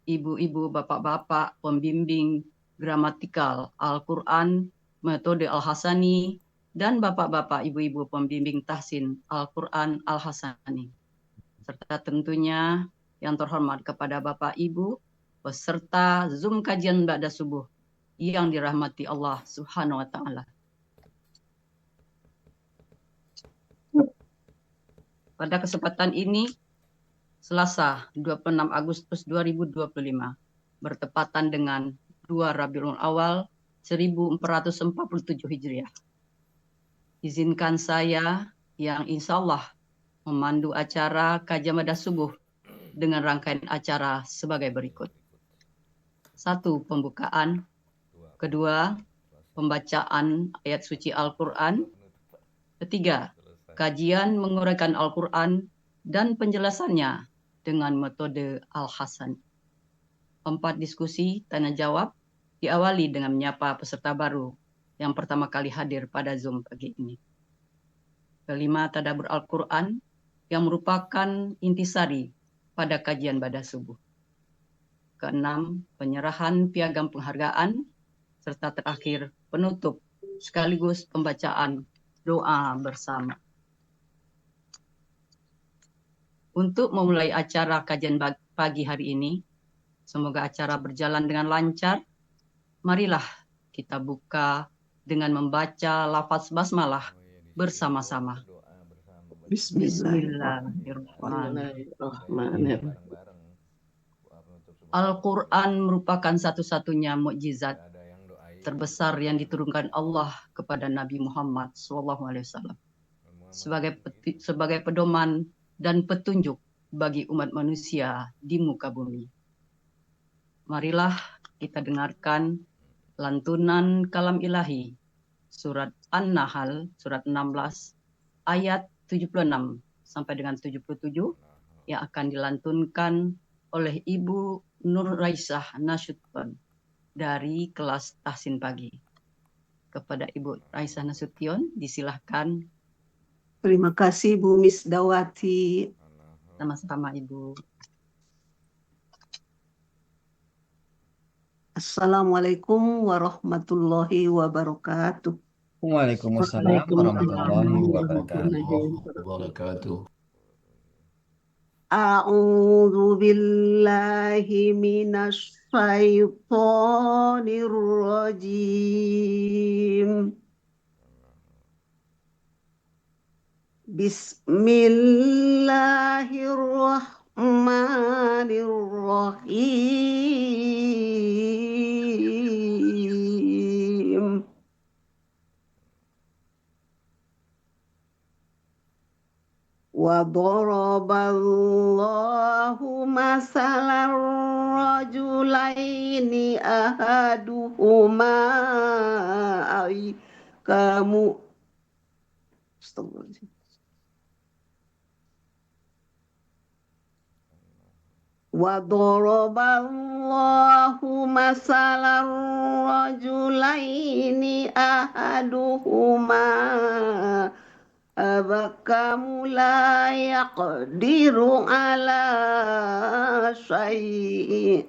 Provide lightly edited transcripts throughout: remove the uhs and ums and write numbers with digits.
ibu-ibu, bapak-bapak, pembimbing gramatikal Al-Quran, metode Al-Hasani, dan bapak-bapak, ibu-ibu pembimbing tahsin Al-Quran Al-Hasani. Serta tentunya yang terhormat kepada Bapak Ibu, peserta Zoom kajian Ba'da Subuh yang dirahmati Allah Subhanahu wa Ta'ala. Pada kesempatan ini, Selasa 26 Agustus 2025, bertepatan dengan 2 Rabiul Awal 1447 Hijriah. Izinkan saya yang insya Allah memandu acara kajian Ba'da Subuh dengan rangkaian acara sebagai berikut. 1. Pembukaan. 2. Pembacaan ayat suci Al-Quran. 3. Kajian menguraikan Al-Quran dan penjelasannya dengan metode Al-Hasan. 4. Diskusi tanya jawab diawali dengan menyapa peserta baru yang pertama kali hadir pada Zoom pagi ini. 5. Tadabbur Al-Quran yang merupakan intisari pada kajian Ba'da Subuh. 6. Penyerahan piagam penghargaan, serta terakhir penutup sekaligus pembacaan doa bersama. Untuk memulai acara kajian pagi hari ini, semoga acara berjalan dengan lancar. Marilah kita buka dengan membaca lafaz basmalah bersama-sama. Bismillahirrahmanirrahim. Al-Quran merupakan satu-satunya mukjizat terbesar yang diturunkan Allah kepada Nabi Muhammad SAW sebagai pedoman dan petunjuk bagi umat manusia di muka bumi. Marilah kita dengarkan lantunan kalam ilahi surat An-Nahl surat 16 ayat 76 sampai dengan 77 yang akan dilantunkan oleh Ibu Nur Raisah Nasution dari kelas tahsin pagi. Kepada Ibu Raisah Nasution disilahkan. Terima kasih Bu Misdawati. Sama-sama Ibu. Assalamualaikum warahmatullahi wabarakatuh. Waalaikumsalam warahmatullahi wabarakatuh. A'udzu billahi minasy syaithanir rajim. Bismillahirrahmanirrahim. Wa daraballahu masalan rajulaini ahaduhuma kamu Wa daraballahu masalan rajulaini ahaduhuma abakamu la yaqdiru ala syai'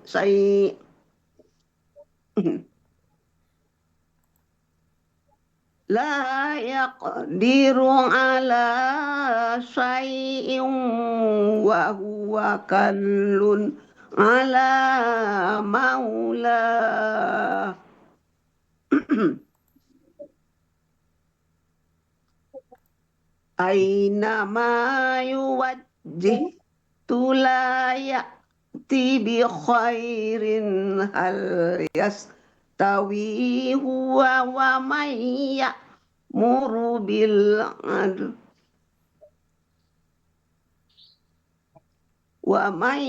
la yaqdiru ala syai'in wa huwa kallun ala maula aina ma yuwajjihtu la ya'ti bi khairin hal yastawi huwa wa man ya'muru bil adl wa man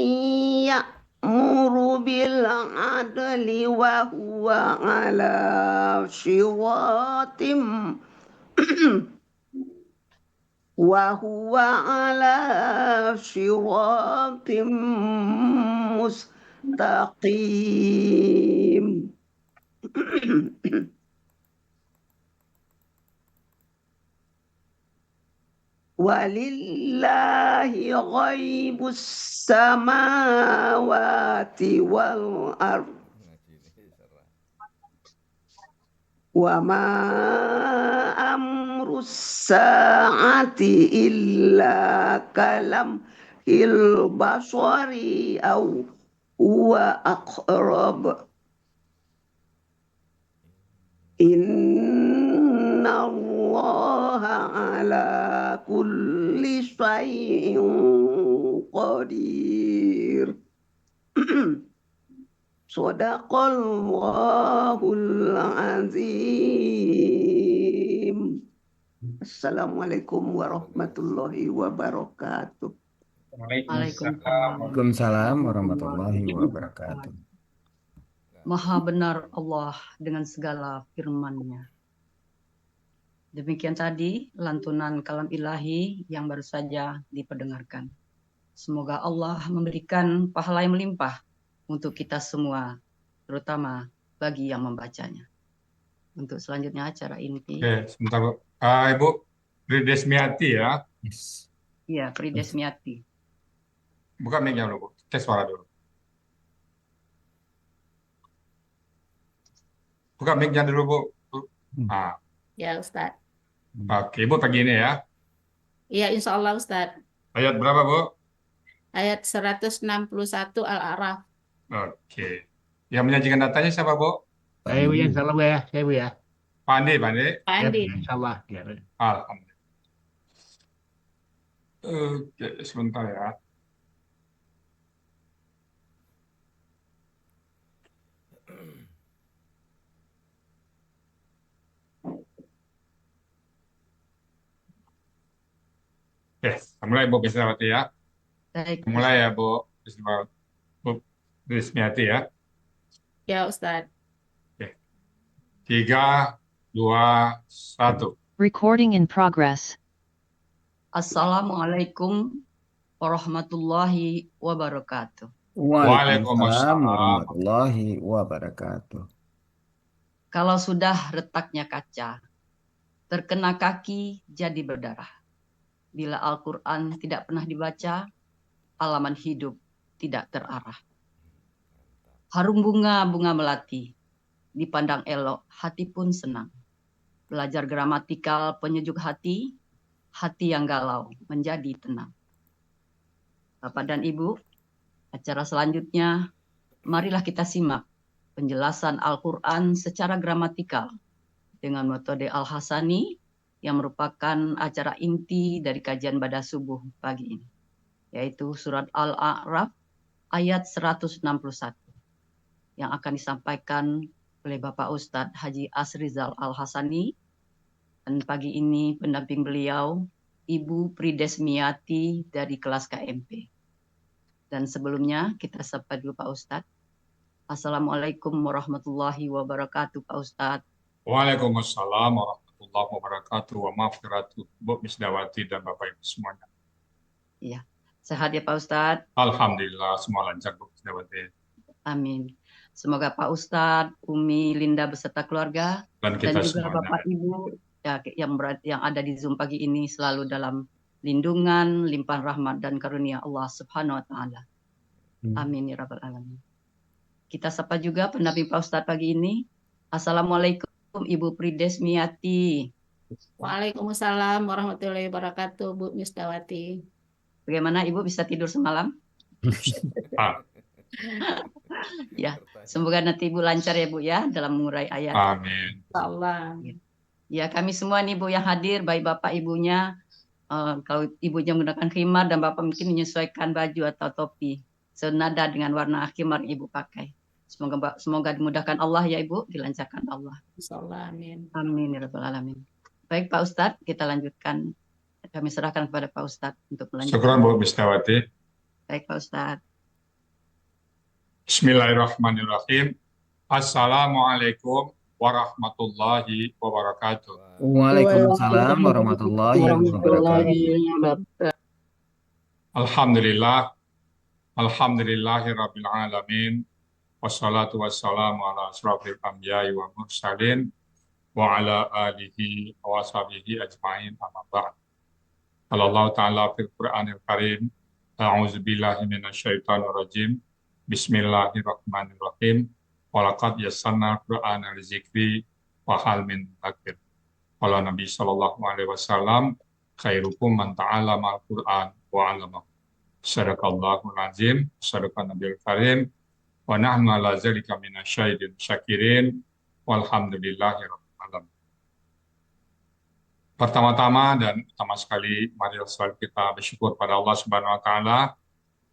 ya'muru bil adli wa huwa ala syiratim wa huwa ala syiratim mustaqim. Walillahi ghaibus samawati wal ard. Wa ma amrus sa'ati illa kalam il basari au huwa aqrab. Inna allaha ala kulli syai'in qadir. Sadaqallahul azim. Assalamualaikum warahmatullahi wabarakatuh. Waalaikumsalam warahmatullahi wabarakatuh. Maha benar Allah dengan segala firman-Nya. Demikian tadi lantunan kalam ilahi yang baru saja diperdengarkan. Semoga Allah memberikan pahala yang melimpah untuk kita semua, terutama bagi yang membacanya. Untuk selanjutnya acara inti. Oke, sebentar Bu. Ibu Ridesmiati ya. Yes. Iya, Pridesmiati. Buka mic-nya dulu, Bu. Tes suara dulu. Buka mic-nya dulu, Bu. Nah, Ya, Ustadz. oke, Ibu pagi ini ya. Iya, insya Allah, Ustadz. Ayat berapa, Bu? Ayat 161 Al-A'raf. Oke. Yang menyajikan datanya siapa, Bu? Saya Bu ya, insya Allah Bu ya. Saya Bu ya. Pandi, Pandi. Pak Andi. Insya Allah. Ya. Alhamdulillah. Oke, sebentar ya. Oke, mulai Bu Bismawati ya. Baik, Mulai ya, Bu Bismawati. Bu Bismiati ya. Ya, Ustadz. 3, 2, 1. Recording in progress. Assalamualaikum warahmatullahi wabarakatuh. Waalaikumsalam warahmatullahi wabarakatuh. Kalau sudah retaknya kaca, terkena kaki jadi berdarah. Bila Al-Quran tidak pernah dibaca, halaman hidup tidak terarah. Harum bunga melati, dipandang elok, hati pun senang. Belajar gramatikal penyejuk hati yang galau menjadi tenang. Bapak dan Ibu, acara selanjutnya, marilah kita simak penjelasan Al-Quran secara gramatikal dengan metode Al-Hasani yang merupakan acara inti dari kajian pada subuh pagi ini, yaitu surat Al-A'raf ayat 161 yang akan disampaikan oleh Bapak Ustadz Haji Asrizal Al-Hasani, dan pagi ini pendamping beliau Ibu Pridesmiati dari kelas KMP. Dan sebelumnya kita sapa dulu Pak Ustadz. Assalamualaikum warahmatullahi wabarakatuh Pak Ustadz. Waalaikumsalam warahmatullahi wabarakatuh wa maghfiratuh Bu Misdawati dan Bapak Ibu semuanya. Iya, sehat ya Pak Ustadz. Alhamdulillah semua lancar Bu Misdawati. Amin. Semoga Pak Ustadz, Umi, Linda beserta keluarga Dan dan kita juga semuanya. Bapak Ibu ya, yang ada di Zoom pagi ini selalu dalam lindungan, limpahan rahmat dan karunia Allah Subhanahu wa taala. Amin ya rabbal alamin. Kita sapa juga pendamping Pak Ustadz pagi ini. Assalamualaikum Ibu Pridesmiati. Waalaikumsalam warahmatullahi wabarakatuh, Bu Misdawati. Bagaimana Ibu bisa tidur semalam? Ah, Ya, semoga nanti Ibu lancar ya Bu ya dalam mengurai ayat. amin. Insya Allah. Ya, kami semua nih Bu yang hadir, baik Bapak Ibunya, kalau Ibunya menggunakan khimar dan Bapak mungkin menyesuaikan baju atau topi senada dengan warna khimar Ibu pakai. Semoga dimudahkan Allah ya Ibu, dilancarkan Allah. Insya Allah, amin. Amin ya rabbal alamin. Baik Pak Ustadz, kita lanjutkan. Kami serahkan kepada Pak Ustadz untuk melanjutkan. Syukran Bu Misdawati. Baik Pak Ustadz. Bismillahirrahmanirrahim. Assalamualaikum warahmatullahi wabarakatuh. Waalaikumsalam warahmatullahi wabarakatuh. Alhamdulillah. Alhamdulillahirabbil alamin. Wassalatu wassalamu ala asrofil anbiya'i wa mursalin wa ala alihi wa sahbihi ajma'in amma ba'd. Allah Ta'ala fil Qur'anil Karim, A'udzu billahi minasyaitonir rajim. Bismillahirrahmanirrahim. Walaqad yassarnal Qur'ana lizikri wa hal min dzakir. Qala Nabi sallallahu alaihi wasallam, khairukum man ta'allama al-Qur'an wa 'allamahu. Sadaqallahul azim, sadaqan nabiyil karim, wa nahnu ala zalika minasyahidin syakirin, walhamdulillahi rabbil alamin. Pertama-tama dan utama sekali, mari selalu kita bersyukur pada Allah Subhanahu wa Ta'ala,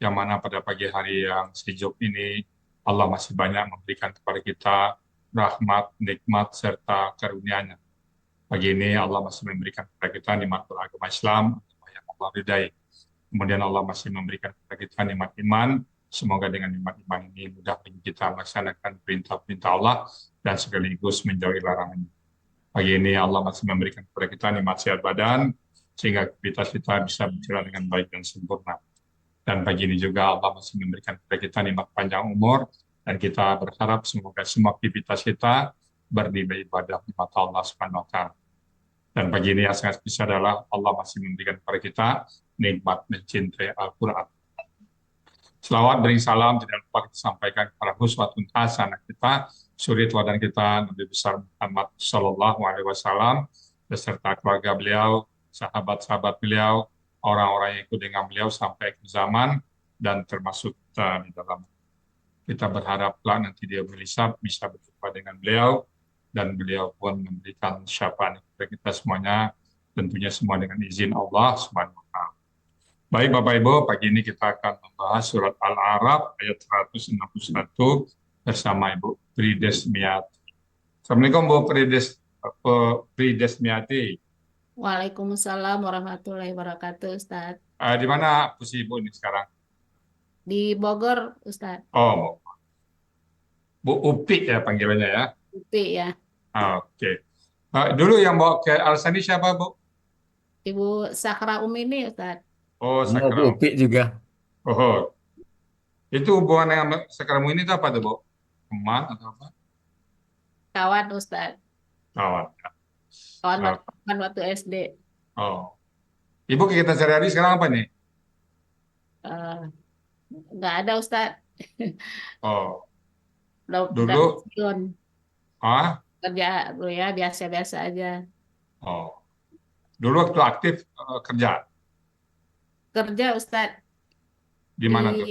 yang mana pada pagi hari yang sejuk ini, Allah masih banyak memberikan kepada kita rahmat, nikmat, serta karunia-Nya. Pagi ini Allah masih memberikan kepada kita nikmat beragama Islam, yang Allah ridai. Kemudian Allah masih memberikan kepada kita nikmat iman. Semoga dengan nikmat iman ini mudah bagi kita melaksanakan perintah-perintah Allah dan sekaligus menjauhi larangannya. Pagi ini Allah masih memberikan kepada kita nikmat sehat badan, sehingga aktivitas kita bisa berjalan dengan baik dan sempurna. Dan pagi ini juga Allah masih memberikan kepada kita nikmat panjang umur, dan kita berharap semoga semua aktivitas kita beribadah di mata Allah Subhanahu wa Ta'ala. Dan pagi ini yang sangat spesial adalah Allah masih memberikan kepada kita nikmat mencintai Al-Quran. Selawat beri salam tidak lupa kita sampaikan kepada uswatun hasanah kita, suri teladan kita Nabi besar Muhammad Sallallahu Alaihi Wasallam beserta keluarga beliau, sahabat-sahabat beliau, orang-orang yang ikut dengan beliau sampai ke zaman, dan termasuk di dalam. Kita berharap nanti dia bisa berjumpa dengan beliau, dan beliau pun memberikan syafaat kepada kita semuanya, tentunya semua dengan izin Allah Subhanahu wa Ta'ala. Baik Bapak Ibu, pagi ini kita akan membahas surat Al-A'raf ayat 161 bersama Ibu Pridesmiati. Assalamualaikum Bu Pridesmiati. Waalaikumsalam warahmatullahi wabarakatuh, Ustadz. Di mana posisi Ibu ini sekarang? Di Bogor, Ustadz. Oh, Bu Upi ya panggilannya ya? Upi ya. Oke. Dulu yang bawa ke Al-Sani siapa Bu? Ibu Sakra Umini, Ustadz. Oh, Bu Sakra. Upi juga. Oh, itu hubungan dengan Sakramu ini itu apa tuh, Bu? Teman atau apa? Kawan, Ustadz. Kawan. Kawan waktu SD. Oh. Ibu kegiatan sehari-hari sekarang apa nih? Nggak ada, Ustadz. Oh. Udah Dulu, pensiun. Kerja dulu ya, biasa-biasa aja. Oh. Dulu waktu aktif kerja. Kerja, Ustadz. Di mana tuh?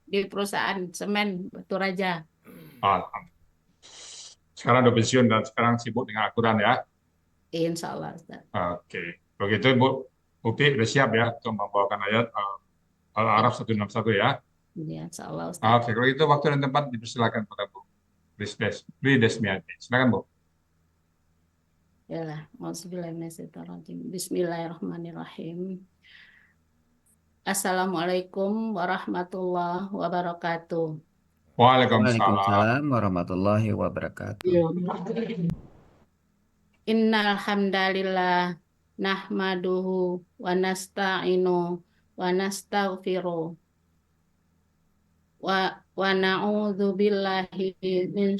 Di perusahaan semen Batu Raja. Alhamdulillah. Sekarang udah pensiun dan sekarang sibuk dengan Al-Quran ya. Insya Allah, Ustadz. Oke. Begitu Bu Upi udah siap ya untuk membawakan ayat Al-A'raf 161 ya. Ya, insya Allah, Ustadz. Oke, kalau itu waktu dan tempat dipersilakan pada Bu Pridesmiati. Silakan Bu. Yalah, Bismillahirrahmanirrahim. Assalamualaikum warahmatullahi wabarakatuh. Waalaikumsalam. Waalaikumsalam warahmatullahi wabarakatuh. Innal hamdalillah nahmaduhu wa nasta'inu wa nastaghfiru wa na'udzu billahi min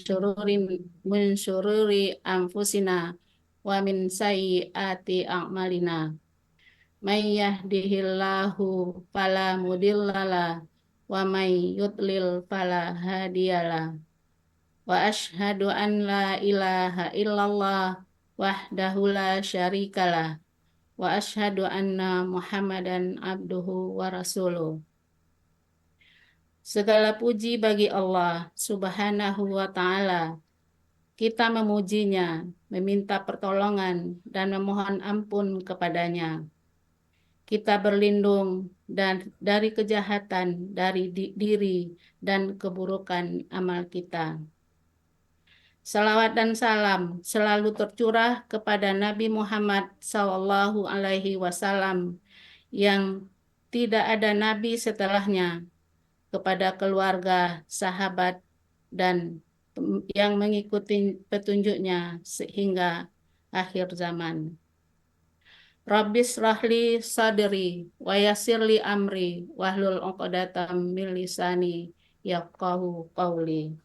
syururi anfusina wa min sayyiati a'malina. May yahdihillahu fala mudhillalah wa may yudlil fala hadiyalah. Wa asyhadu an la ilaha illallah wahdahu la syarikalah wa asyhadu anna Muhammadan abduhu wa rasuluh. Segala puji bagi Allah Subhanahu wa Ta'ala. Kita memujinya, meminta pertolongan dan memohon ampun kepadanya. Kita berlindung dari kejahatan, dari diri dan keburukan amal kita. Salawat dan salam selalu tercurah kepada Nabi Muhammad Sallallahu Alaihi Wasallam yang tidak ada nabi setelahnya, kepada keluarga, sahabat, dan yang mengikuti petunjuknya sehingga akhir zaman. Rabbis rahli sadri wa yassirli amri wahlul 'uqdatam min lisani yafqahu qawli.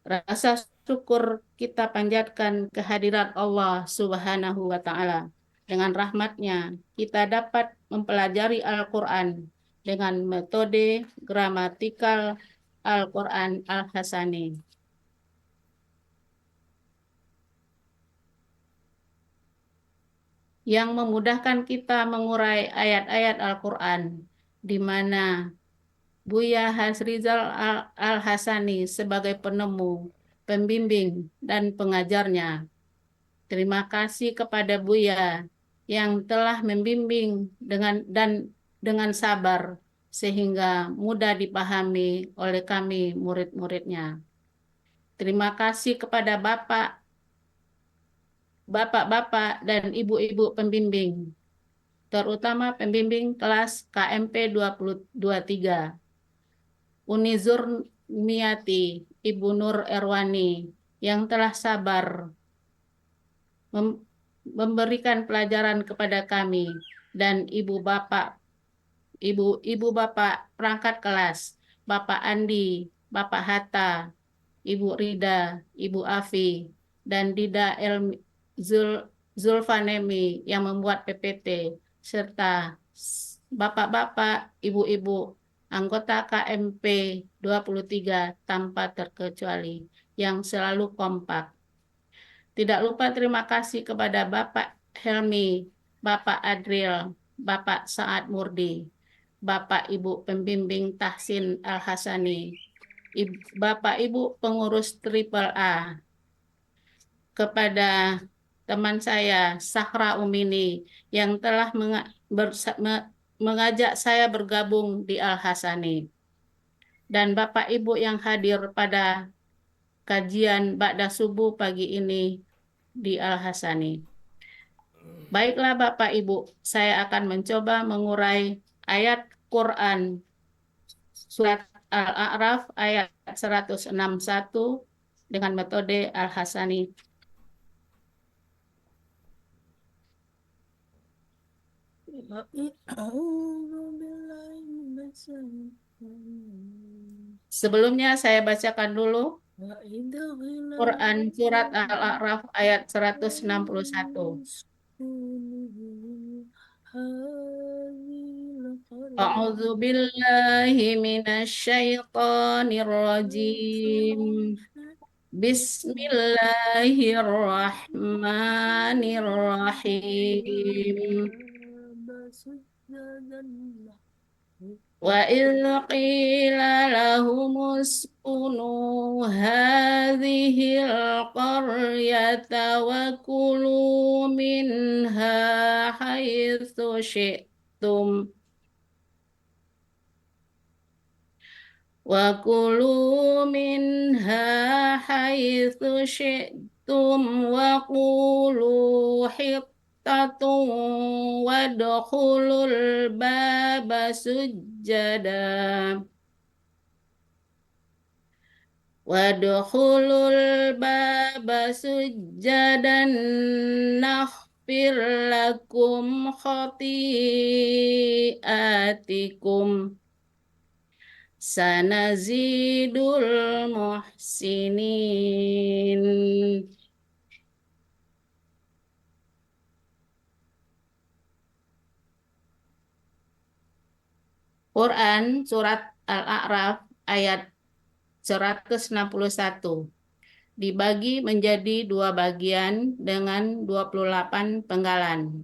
Rasa syukur kita panjatkan kehadirat Allah Subhanahu wa Ta'ala dengan rahmat-Nya kita dapat mempelajari Al-Quran dengan metode gramatikal Al-Quran Al-Hasani. Yang memudahkan kita mengurai ayat-ayat Al-Quran, di mana Buya Hasrizal Al-Hasani sebagai penemu, pembimbing, dan pengajarnya. Terima kasih kepada Buya yang telah membimbing dengan sabar sehingga mudah dipahami oleh kami murid-muridnya. Terima kasih kepada bapak-bapak dan ibu-ibu pembimbing, terutama pembimbing kelas KMP 23, Unizur Miati, Ibu Nur Erwani, yang telah sabar memberikan pelajaran kepada kami, dan ibu bapak perangkat kelas, Bapak Andi, Bapak Hatta, Ibu Rida, Ibu Afi, dan Dida Zulfanemi yang membuat PPT, serta bapak-bapak, ibu-ibu, anggota KMP 23 tanpa terkecuali yang selalu kompak. Tidak lupa terima kasih kepada Bapak Helmi, Bapak Adril, Bapak Saad Murdi, Bapak Ibu pembimbing Tahsin Al-Hasani, Bapak Ibu pengurus Triple A, kepada teman saya Sahra Umini yang telah mengajak saya bergabung di Al-Hasani, dan Bapak Ibu yang hadir pada kajian Ba'da Subuh pagi ini di Al-Hasani. Baiklah Bapak Ibu, saya akan mencoba mengurai ayat Quran surat Al-A'raf ayat 161 dengan metode Al-Hasani. Sebelumnya saya bacakan dulu Quran surat Al-A'raf ayat 161. A'udzu billahi minasyaitonir rajim. Bismillahirrahmanirrahim. Wa idh qila lahum uskunu hadhil qaryata wa kulu minha haitsu syi'tum wa kulu minha haitsu syi'tum wa qulu wadkhulul baba sujjada naghfir lakum khati'atikum sanazidul muhsinin. Quran surat Al-A'raf ayat 161 dibagi menjadi dua bagian dengan 28 penggalan.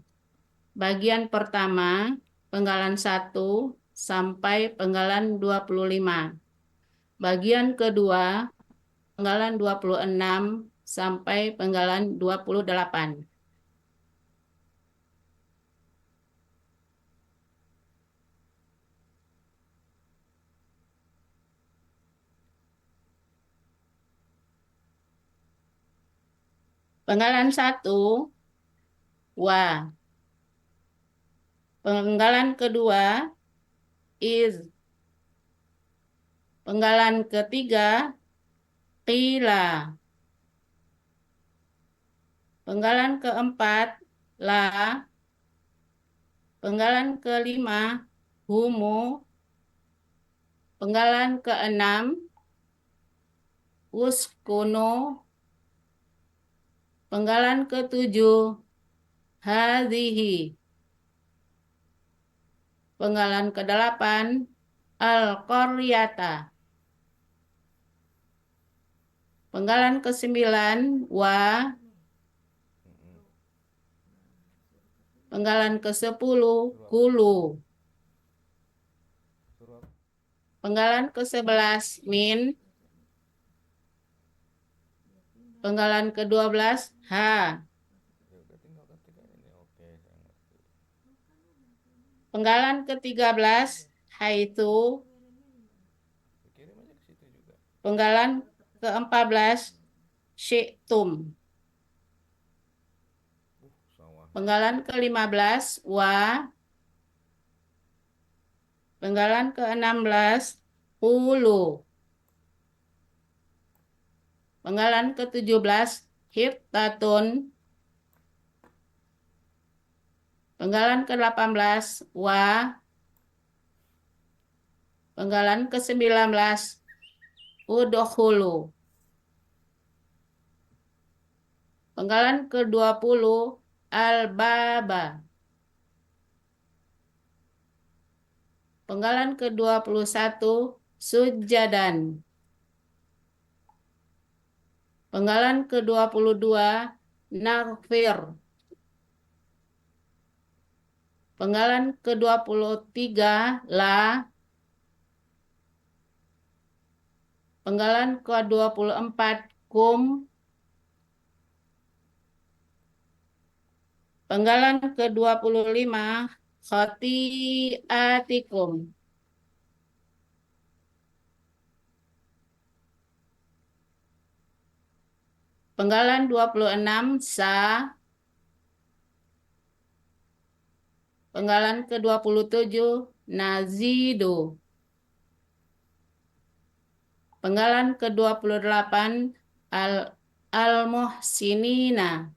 Bagian pertama, penggalan 1 sampai penggalan 25. Bagian kedua, penggalan 26 sampai penggalan 28. Penggalan 1, wa. Penggalan kedua, iz. Penggalan ketiga, qila. Penggalan keempat, la. Penggalan kelima, humu. Penggalan keenam, uskunu. Penggalan ketujuh, hadhihi. Penggalan ke-8 al-qaryata. Penggalan ke-9 wa. Penggalan ke-10 kulu. Penggalan ke-11 min. Penggalan ke-12 ha. Penggalan ke-13 haitsu. Penggalan ke-14 syi'tum. Penggalan ke-15 wa. Penggalan ke-16 hulu. Penggalan ke-17 hiftatun. Penggalan ke-18 wa. Penggalan ke-19 udkhulu. Penggalan ke-20 al-baba. Penggalan ke-21 sujadan. Penggalan ke-22 naghfir. Penggalan ke-23 la. Penggalan ke-24 kum. Penggalan ke-25 khati'atikum. Penggalan 26 sa. Penggalan ke-27 nazidu. Penggalan ke-28 al-muhsinina.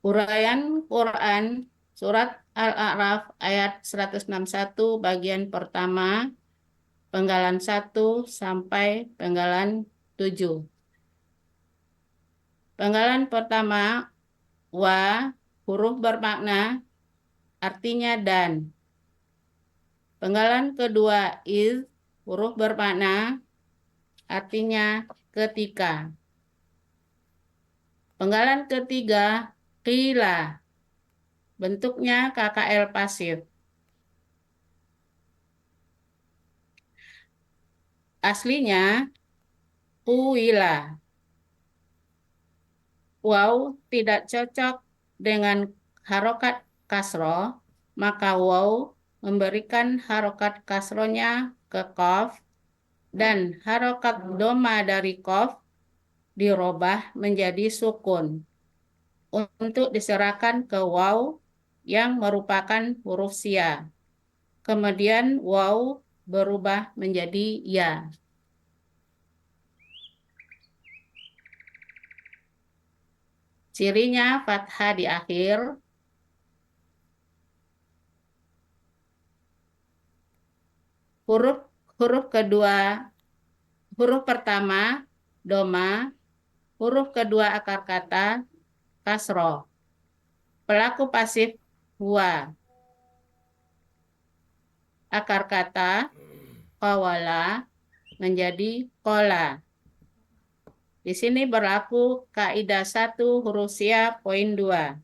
Uraian Quran Surat Al-A'raf ayat 161 bagian pertama, penggalan 1 sampai penggalan 7. Penggalan pertama wa, huruf bermakna artinya dan. Penggalan kedua iz, huruf bermakna artinya ketika. Penggalan ketiga qila, bentuknya KKL pasif. Aslinya kuila. Waw tidak cocok dengan harokat kasroh, maka waw memberikan harokat kasrohnya ke qaf dan harokat doma dari qaf dirobah menjadi sukun untuk diserahkan ke waw yang merupakan huruf sia. Kemudian waw berubah menjadi ya. Cirinya fathah di akhir. Huruf pertama doma, huruf kedua akar kata kasroh. Pelaku pasif huwa. Akar kata qawala menjadi qola. Di sini berlaku kaidah 1 huruf sia poin 2.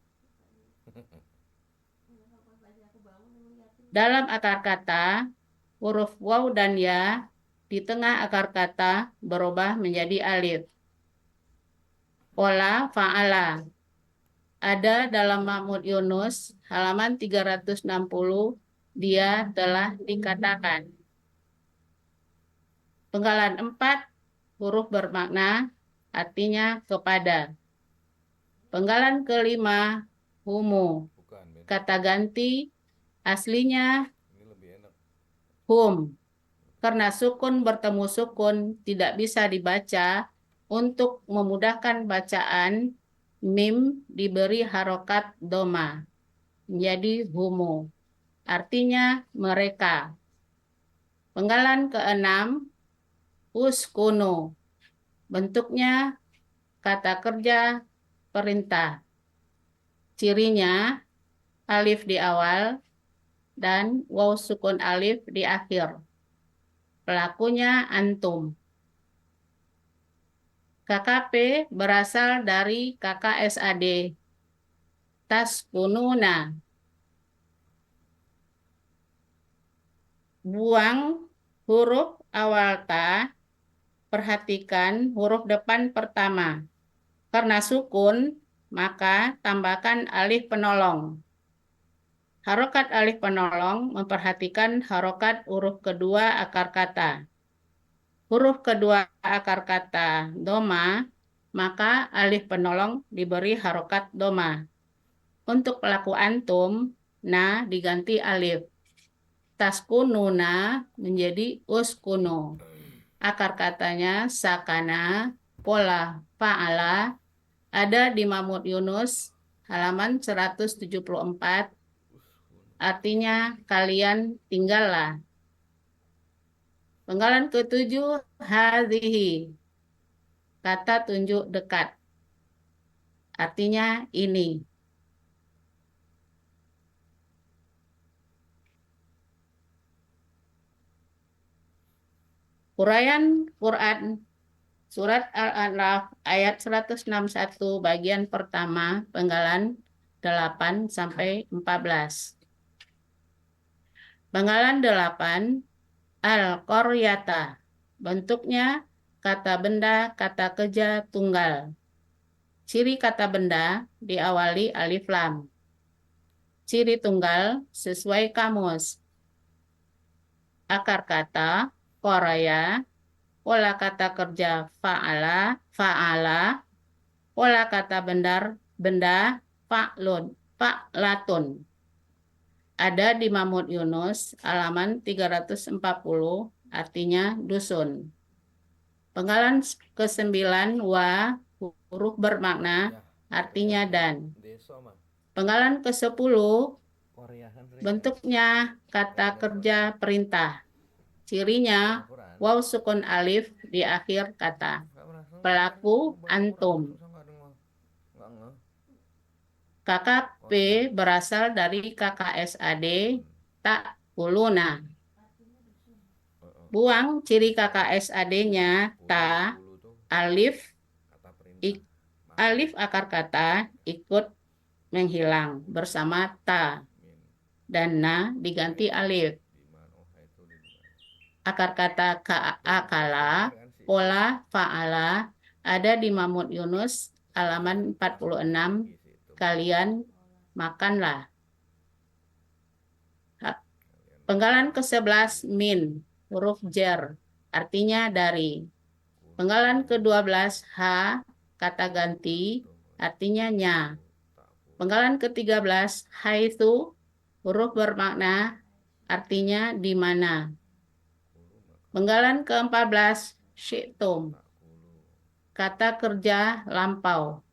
Dalam akar kata, huruf waw dan ya di tengah akar kata berubah menjadi alif. Qola fa'ala. Ada dalam Mahmud Yunus halaman 360, dia telah dikatakan. Penggalan 4 huruf bermakna artinya kepada. Penggalan kelima humu. Kata ganti aslinya hum. Karena sukun bertemu sukun tidak bisa dibaca, untuk memudahkan bacaan Mim diberi harokat doma menjadi humu. Artinya mereka. Penggalan keenam, uskunu. Bentuknya kata kerja perintah. Cirinya alif di awal dan waw sukun alif di akhir. Pelakunya antum. KKP berasal dari KKSAD. Taskununa. Buang huruf awal ta. Perhatikan huruf depan pertama. Karena sukun, maka tambahkan alif penolong. Harokat alif penolong memperhatikan harokat huruf kedua akar kata. Huruf kedua akar kata doma, maka alif penolong diberi harokat doma. Untuk pelaku antum, na diganti alif. Taskununa menjadi uskunu. Akar katanya sakana, pola fa'ala, ada di Mahmud Yunus, halaman 174, artinya kalian tinggallah. Penggalan ketujuh, hadhihi. Kata tunjuk dekat. Artinya ini. Uraian Quran Surat Al-A'raf ayat 161 bagian pertama penggalan 8 sampai 14. Penggalan 8 Al-Qaryata. Bentuknya kata benda, kata kerja tunggal. Ciri kata benda diawali alif lam. Ciri tunggal sesuai kamus. Akar kata qaraya, pola kata kerja fa'ala, pola kata benda fa'latun. Ada di Mahmud Yunus, halaman 340, artinya dusun. Penggalan ke-9, wa, huruf bermakna, artinya dan. Penggalan ke-10, bentuknya kata kerja perintah. Cirinya, waw sukun alif di akhir kata. Pelaku antum. KKP berasal dari KKSAD ta'kuluna. Buang ciri KKSAD-nya ta, alif akar kata ikut menghilang bersama ta dan na diganti alif. Akar kata akala, pola fa'ala ada di Mahmud Yunus halaman 46. Kalian makanlah. Penggalan ke-11 min, huruf jar, artinya dari. Penggalan ke-12 ha, kata ganti, artinya nya. Penggalan ke-13 haitsu, huruf bermakna, artinya di mana. Penggalan ke-14 syi'tum, kata kerja lampau.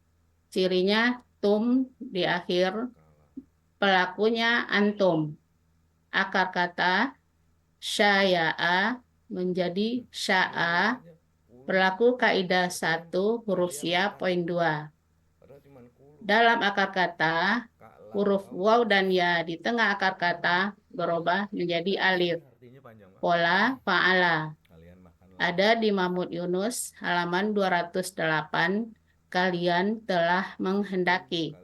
Cirinya tum di akhir, pelakunya antum. Akar kata syaya'a menjadi sya'a, pelaku kaidah 1 huruf sia poin 2. Dalam akar kata, huruf waw dan ya di tengah akar kata berubah menjadi alif. Pola fa'ala. Ada di Mahmud Yunus halaman 208. Kalian telah menghendaki.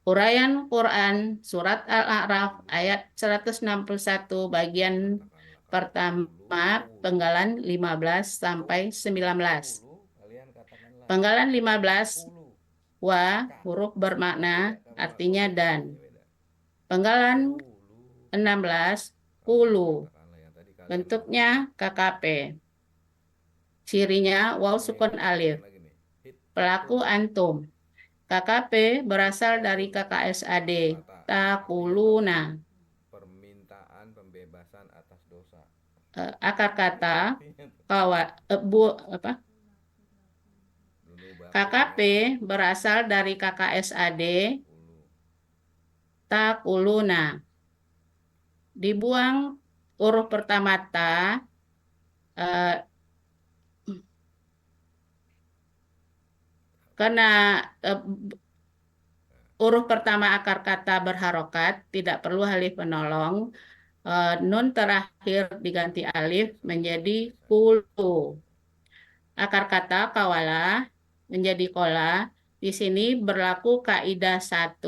Uraian Quran Surat Al-A'raf ayat 161 bagian pertama penggalan 15 sampai 19. Penggalan 15 wa huruf bermakna artinya dan. Penggalan 16 kulu. Bentuknya KKP. Cirinya waw sukun alif. Pelaku antum. KKP berasal dari KKSAD. Takuluna. akar kata KKP berasal dari KKSAD takuluna. Dibuang huruf pertama ta, karena huruf pertama akar kata berharokat, tidak perlu alif penolong. Nun terakhir diganti alif menjadi kulu. Akar kata kawala menjadi kola. Di sini berlaku kaidah 1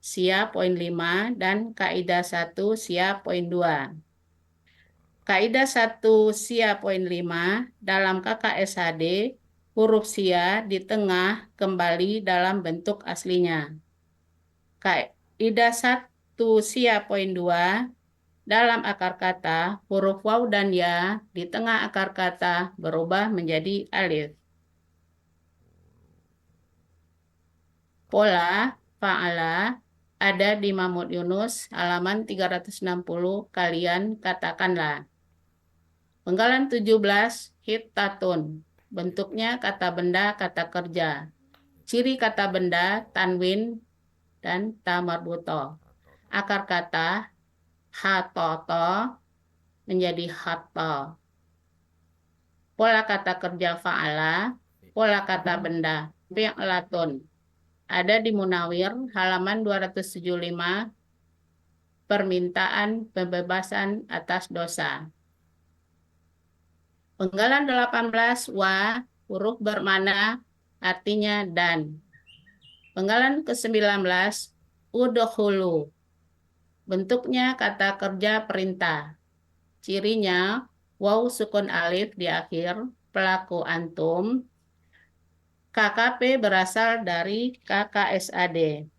sia poin 5 dan kaidah 1 sia poin 2. Kaidah 1 sia poin 5 dalam KKSHD, huruf sia di tengah kembali dalam bentuk aslinya. Kaidah 1 sia poin 2 dalam akar kata, huruf waw dan ya di tengah akar kata berubah menjadi alif. Pola fa'ala ada di Mahmud Yunus halaman 360, kalian katakanlah. Penggalan 17, hittatun. Bentuknya kata benda, kata kerja. Ciri kata benda, tanwin dan ta marbuto. Akar kata hatoto menjadi hatta. Pola kata kerja fa'ala, pola kata benda fi'latun. Ada di Munawir halaman 275, permintaan pembebasan atas dosa. Penggalan 18, wa, huruf bermana artinya dan. Penggalan ke-19, udkhulu. Bentuknya kata kerja perintah. Cirinya waw sukun alif di akhir, pelaku antum. KKP berasal dari KKSAD.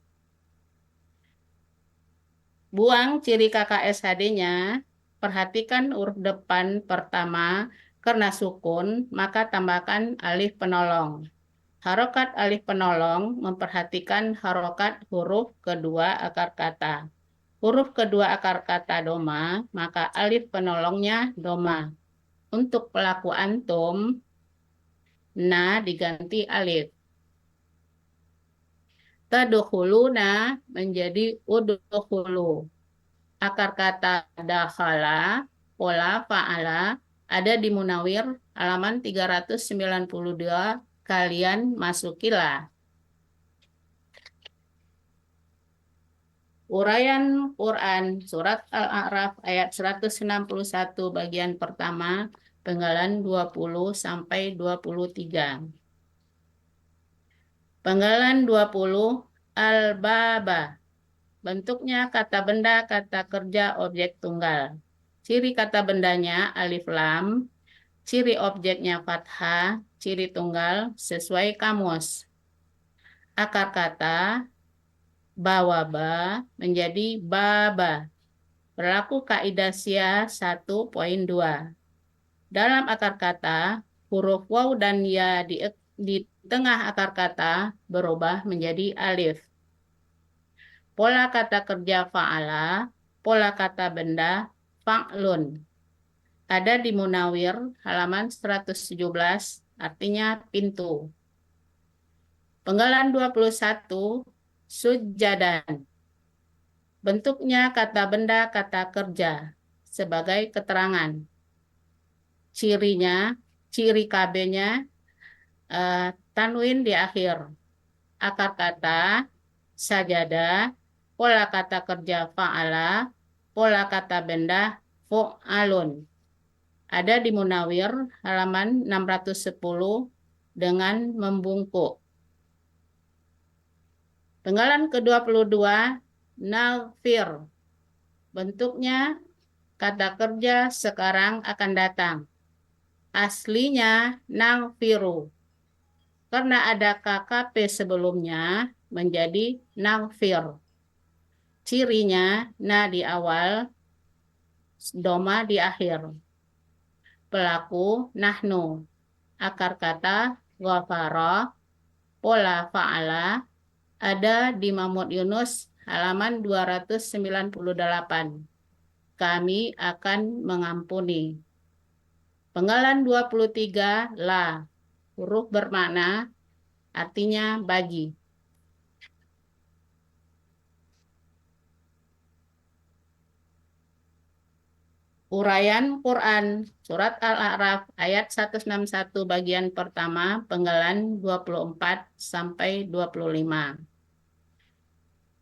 Buang ciri KKSAD-nya, perhatikan huruf depan pertama, karena sukun, maka tambahkan alif penolong. Harokat alif penolong memperhatikan harokat huruf kedua akar kata. Huruf kedua akar kata doma, maka alif penolongnya doma. Untuk pelaku antum, na diganti alif. Tadkhuluna menjadi udkhulu. Akar kata dakhala, pola fa'ala ada di Munawir halaman 392, kalian masukilah. Uraian Quran surat Al-A'raf ayat 161 bagian pertama, penggalan 20 sampai 23. Penggalan 20, al-baba. Bentuknya kata benda, kata kerja, objek tunggal. Ciri kata bendanya alif lam, ciri objeknya fathah, ciri tunggal sesuai kamus. Akar kata bawaba menjadi baba. Berlaku kaidah sia 1.2. Dalam akar kata, huruf waw dan ya di tengah akar kata berubah menjadi alif. Pola kata kerja fa'ala, pola kata benda fa'lun. Ada di Munawir halaman 117, artinya pintu. Penggalan 21, sujadan. Bentuknya kata benda, kata kerja sebagai keterangan. Cirinya, ciri KB-nya tanwin di akhir. Akar kata sajada, pola kata kerja fa'ala, pola kata benda fu'alun. Ada di Munawir halaman 610 dengan membungkuk. Penggalan ke-22, nafir. Bentuknya kata kerja sekarang akan datang. Aslinya nangfiru. Karena ada KKP sebelumnya menjadi nangfir. Cirinya na di awal, doma di akhir. Pelaku nahnu. Akar kata ghafara, pola fa'ala ada di Mahmud Yunus halaman 298. Kami akan mengampuni. Penggalan 23, la. Huruf bermakna artinya bagi. Uraian Quran Surat Al-A'raf ayat 161 bagian pertama penggalan 24 sampai 25.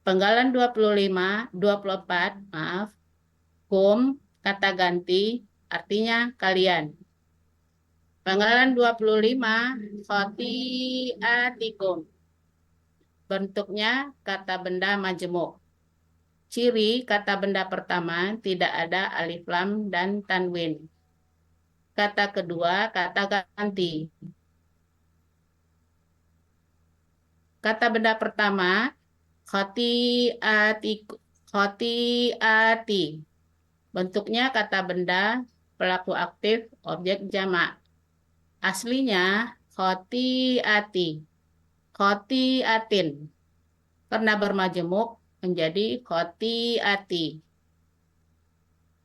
Penggalan 24, maaf. Kum kata ganti artinya kalian. Penggalan 25 khotiatikum. Bentuknya kata benda majemuk. Ciri kata benda pertama tidak ada alif lam dan tanwin. Kata kedua kata ganti. Kata benda pertama khotiati. Bentuknya kata benda pelaku aktif objek jamak. Aslinya khotiati. Khotiatin. Karena bermajemuk menjadi khotiati.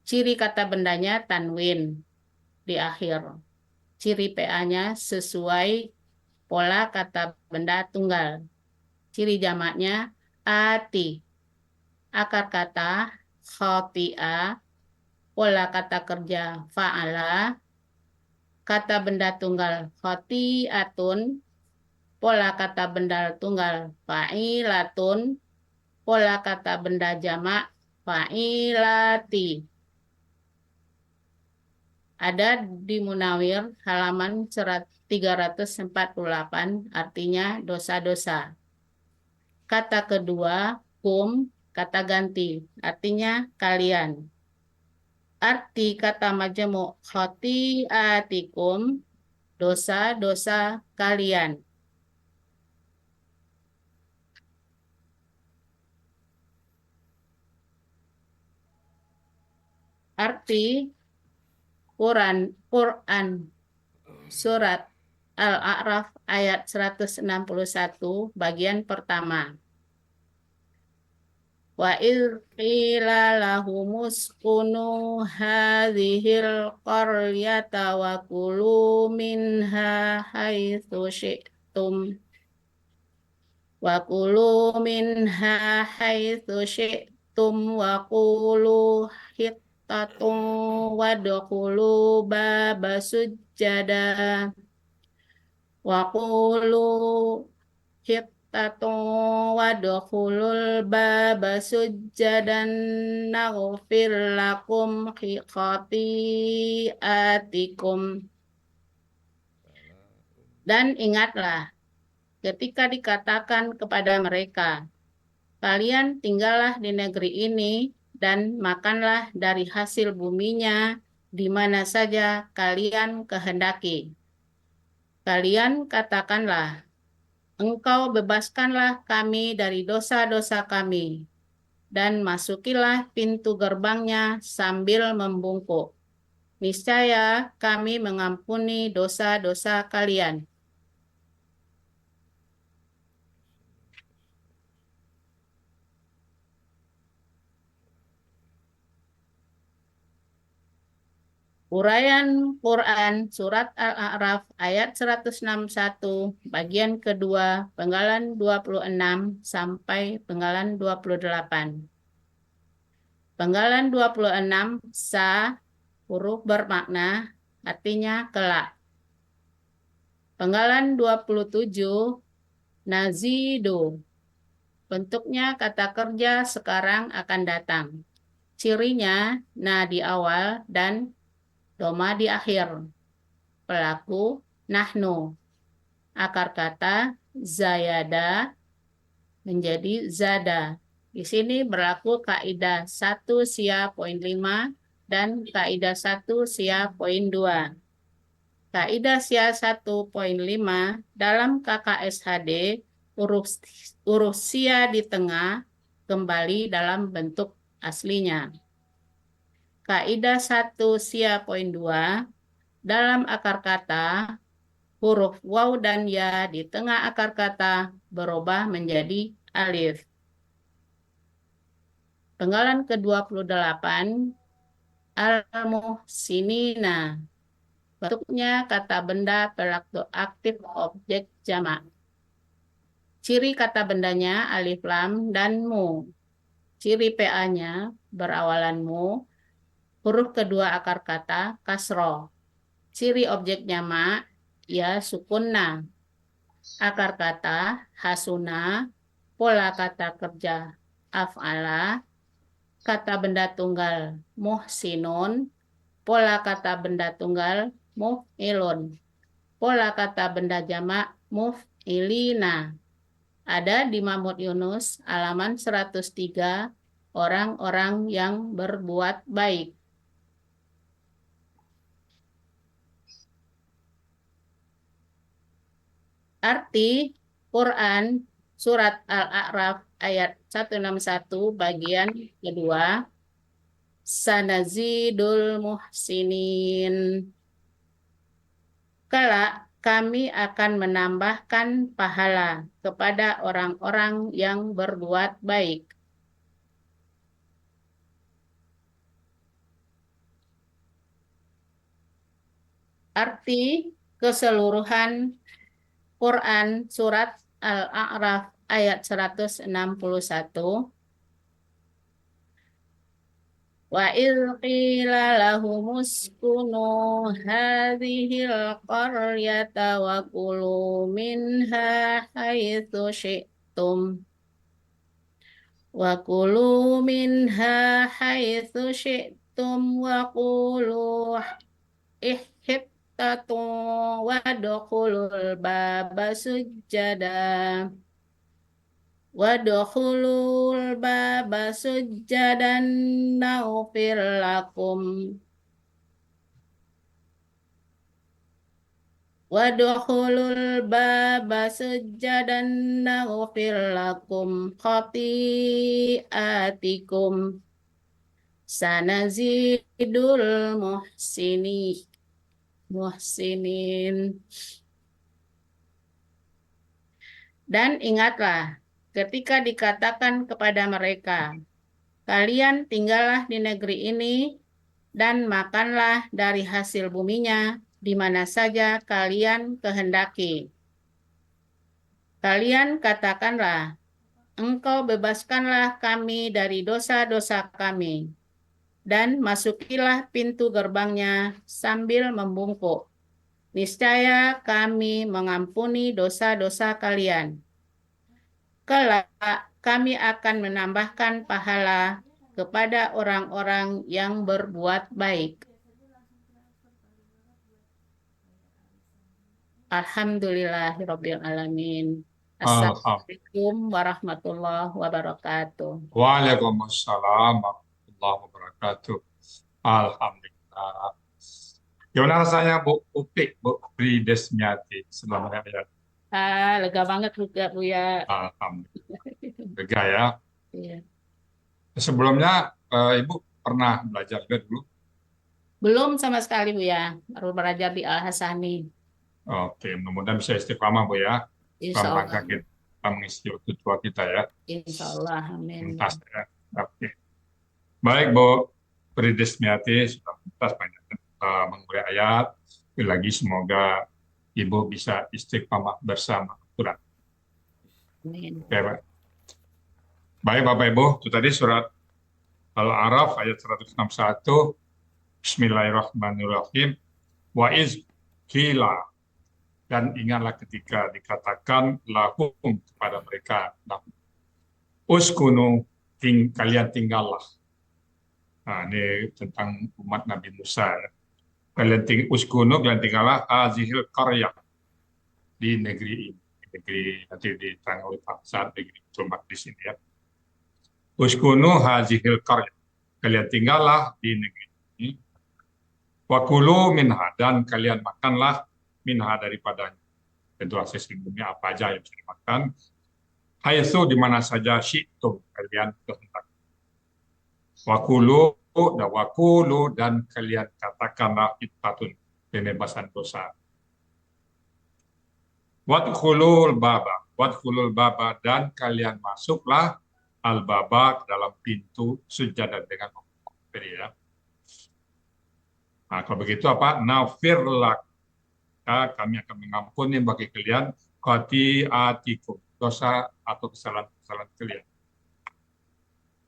Ciri kata bendanya tanwin di akhir. Ciri PA-nya sesuai pola kata benda tunggal. Ciri jamaknya ati. Akar kata khoti'a. Pola kata kerja fa'ala. Kata benda tunggal khoti'atun. Pola kata benda tunggal fa'ilatun. Pola kata benda jamak fa'ilati. Ada di Munawir halaman 348 artinya dosa-dosa. Kata kedua kum kata ganti artinya kalian. Arti kata majemuk khotiatikum dosa-dosa kalian. Arti Quran Surat Al-A'raf ayat 161 bagian pertama. Wa idh qila lahumuskunu hadhil qaryata wa kulu minha haitsu syi'tum. Wa kulu minha haitsu syi'tum wa kulu hittatun wadkhulu baba sujjada. Wa kulu hittatun wadkhulul baba sujjadan naghfir lakum khati'atikum. Dan ingatlah ketika dikatakan kepada mereka, kalian tinggallah di negeri ini dan makanlah dari hasil buminya di mana saja kalian kehendaki. Kalian katakanlah, engkau bebaskanlah kami dari dosa-dosa kami, dan masukilah pintu gerbangnya sambil membungkuk. Niscaya kami mengampuni dosa-dosa kalian. Uraian Quran Surat Al-A'raf ayat 161 bagian kedua penggalan 26 sampai penggalan 28. Penggalan 26 sa huruf bermakna artinya kelak. Penggalan 27 nazidu. Bentuknya kata kerja sekarang akan datang. Cirinya na di awal dan doma di akhir. Pelaku nahnu. Akar kata zayada menjadi zada. Di sini berlaku kaidah 1 sia poin 5 dan kaidah 1 sia poin 2. Kaidah sia 1 poin 5 dalam KKSHD huruf sia di tengah kembali dalam bentuk aslinya. Kaidah 1 sia poin 2 dalam akar kata huruf waw dan ya di tengah akar kata berubah menjadi alif. Penggalan ke-28 al-muhsinina. Bentuknya kata benda pelakto aktif objek jamak. Ciri kata bendanya alif lam dan mu. Ciri PA-nya berawalan mu. Huruf kedua akar kata kasroh. Ciri objek jamak ya sukunna. Akar kata hasuna. Pola kata kerja af'ala. Kata benda tunggal muhsinun. Pola kata benda tunggal muf'ilun. Pola kata benda jamak muf'ilina. Ada di Mahmud Yunus halaman 103, orang-orang yang berbuat baik. Arti Quran surat Al-A'raf ayat 161 bagian kedua. Sanazidul muhsinin. Kelak kami akan menambahkan pahala kepada orang-orang yang berbuat baik. Arti keseluruhan Quran surat Al-A'raf ayat 161. Wa idh qila lahumuskunu hadhil qaryata wa kulu minha haitsu syi'tum wa kulu minha haitsu syi'tum wa kulu ihhittatu wa dukhulul baba sujjada Wadkhulul baba sujjadan naghfir lakum. Wadkhulul baba sujjadan naghfir lakum khati'atikum. Sanazidul muhsinin. Dan ingatlah ketika dikatakan kepada mereka, kalian tinggallah di negeri ini dan makanlah dari hasil buminya di mana saja kalian kehendaki. Kalian katakanlah, engkau bebaskanlah kami dari dosa-dosa kami, dan masukilah pintu gerbangnya sambil membungkuk. Niscaya kami mengampuni dosa-dosa kalian. Kelak kami akan menambahkan pahala kepada orang-orang yang berbuat baik. Alhamdulillahirabbil alamin. Assalamualaikum warahmatullahi wabarakatuh. Waalaikumsalam warahmatullahi wabarakatuh. Alhamdulillah. Gimana rasanya Bu Upik, Bu Bridesmiati selama ayat? Lega banget juga Bu ya. Alhamdulillah. Lega ya. Iya. Sebelumnya Ibu pernah belajar juga dulu? Belum sama sekali Bu ya, baru belajar di Al-Hasani. Oke, mudah-mudahan bisa istiqamah Bu ya. Insya Dalam Allah. rangka kita mengisi waktu tua kita ya. Insya Allah, amin. Tuntas ya. Oke. Baik Bu Bridesmiati, sudah tuntas banyak mengurai ayat. Sekali lagi semoga Ibu bisa istiqamah bersama Al-Quran. Amin. Oke, Pak. Baik Bapak Ibu, itu tadi surat Al-A'raf ayat 161. Bismillahirrahmanirrahim. Wa iz qila, dan ingatlah ketika dikatakan lahum kepada mereka, uskunu, kalian tinggallah. Nah, ini tentang umat Nabi Musa. Uskunu, kalian tinggallah azihil qaryah, di negeri ini. Negeri nanti diterang oleh Pak Saad, negeri Baitul Maqdis ini ya. Uskunu hazihil qaryah, kalian tinggallah di negeri ini. Wakulu minha, dan kalian makanlah minha daripadanya. Tentu hasil bumi apa aja yang bisa dimakan. Haitsu, di mana saja syi'tum, kalian kehendak. Wakulu dan kalian katakanlah ittatun, pembebasan dosa. Wadkhulul baba, dan kalian masuklah al-baba, ke dalam pintu sujadan, dengan ya. Nah, kalau begitu apa? Nafir lak. Kami akan mengampuni bagi kalian khati'atikum, dosa atau kesalahan-kesalahan kalian.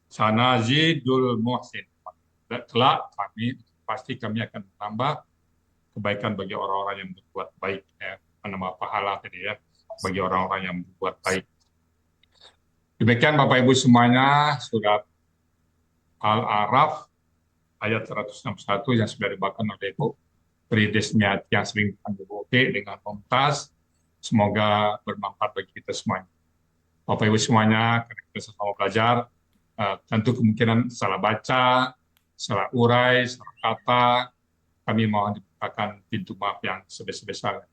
Sanazidul muhsin. Kelak kami akan menambah kebaikan bagi orang-orang yang berbuat baik, menambah pahala tadi ya, bagi orang-orang yang berbuat baik. Demikian Bapak Ibu semuanya, surat Al-A'raf ayat 161 yang sudah dibacakan oleh Ibu Pridesmiati yang sering dipanggil Bu Upi dengan Mumtaz. Semoga bermanfaat bagi kita semuanya. Bapak Ibu semuanya, karena kita sama belajar, tentu kemungkinan salah baca, salah urai, salah kata, kami mohon dibukakan pintu maaf yang sebesar-besarnya.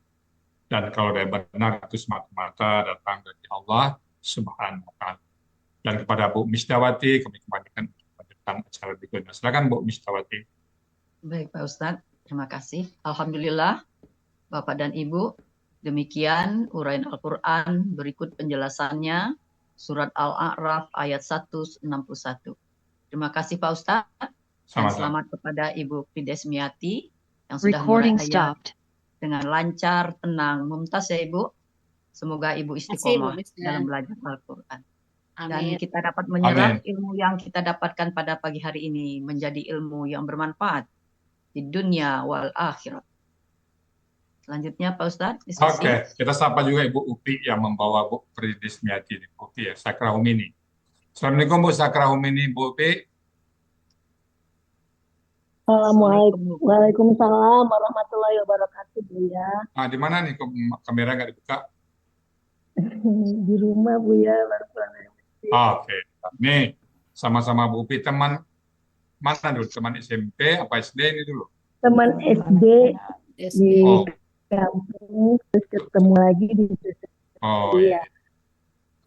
Dan kalau ada benar itu semata-mata datang dari Allah Subhanahu wa Ta'ala. Dan kepada Bu Mistawati kami kembalikan untuk melanjutkan acara berikutnya. Silakan Bu Mistawati. Baik Pak Ustadz, terima kasih. Alhamdulillah Bapak dan Ibu, demikian uraian Al-Quran, berikut penjelasannya surat Al-A'raf ayat 161. Terima kasih Pak Ustadz, dan Sama-sama. selamat kepada Ibu Pridesmiati yang sudah Recording mulai ayat stopped. dengan lancar, tenang, mumtaz ya Ibu. Semoga Ibu Terima kasih, Bu istiqomah Misda. dalam belajar Al-Quran. Dan Amin. kita dapat menyerap Amin. ilmu yang kita dapatkan pada pagi hari ini menjadi ilmu yang bermanfaat di dunia wal akhirat. Selanjutnya Pak Ustadz, diskusi. Oke, kita sapa juga Ibu Upi yang membawa Bu Pridesmiati ini, Bu Upi ya, Sakra Humini. Assalamualaikum Bu Sakra Humini, Bu Upi. Assalamualaikum. Waalaikumsalam warahmatullahi wabarakatuh, Bu ya. Nah, di mana nih kamera nggak dibuka? Di rumah, Bu ya, baru pulang dari masjid. Oke, nih sama-sama Bu Upi, teman mana dulu? Teman SMP apa SD ini dulu? Teman SD SD. di Oh, kampung, terus ketemu lagi di oh Iya. iya.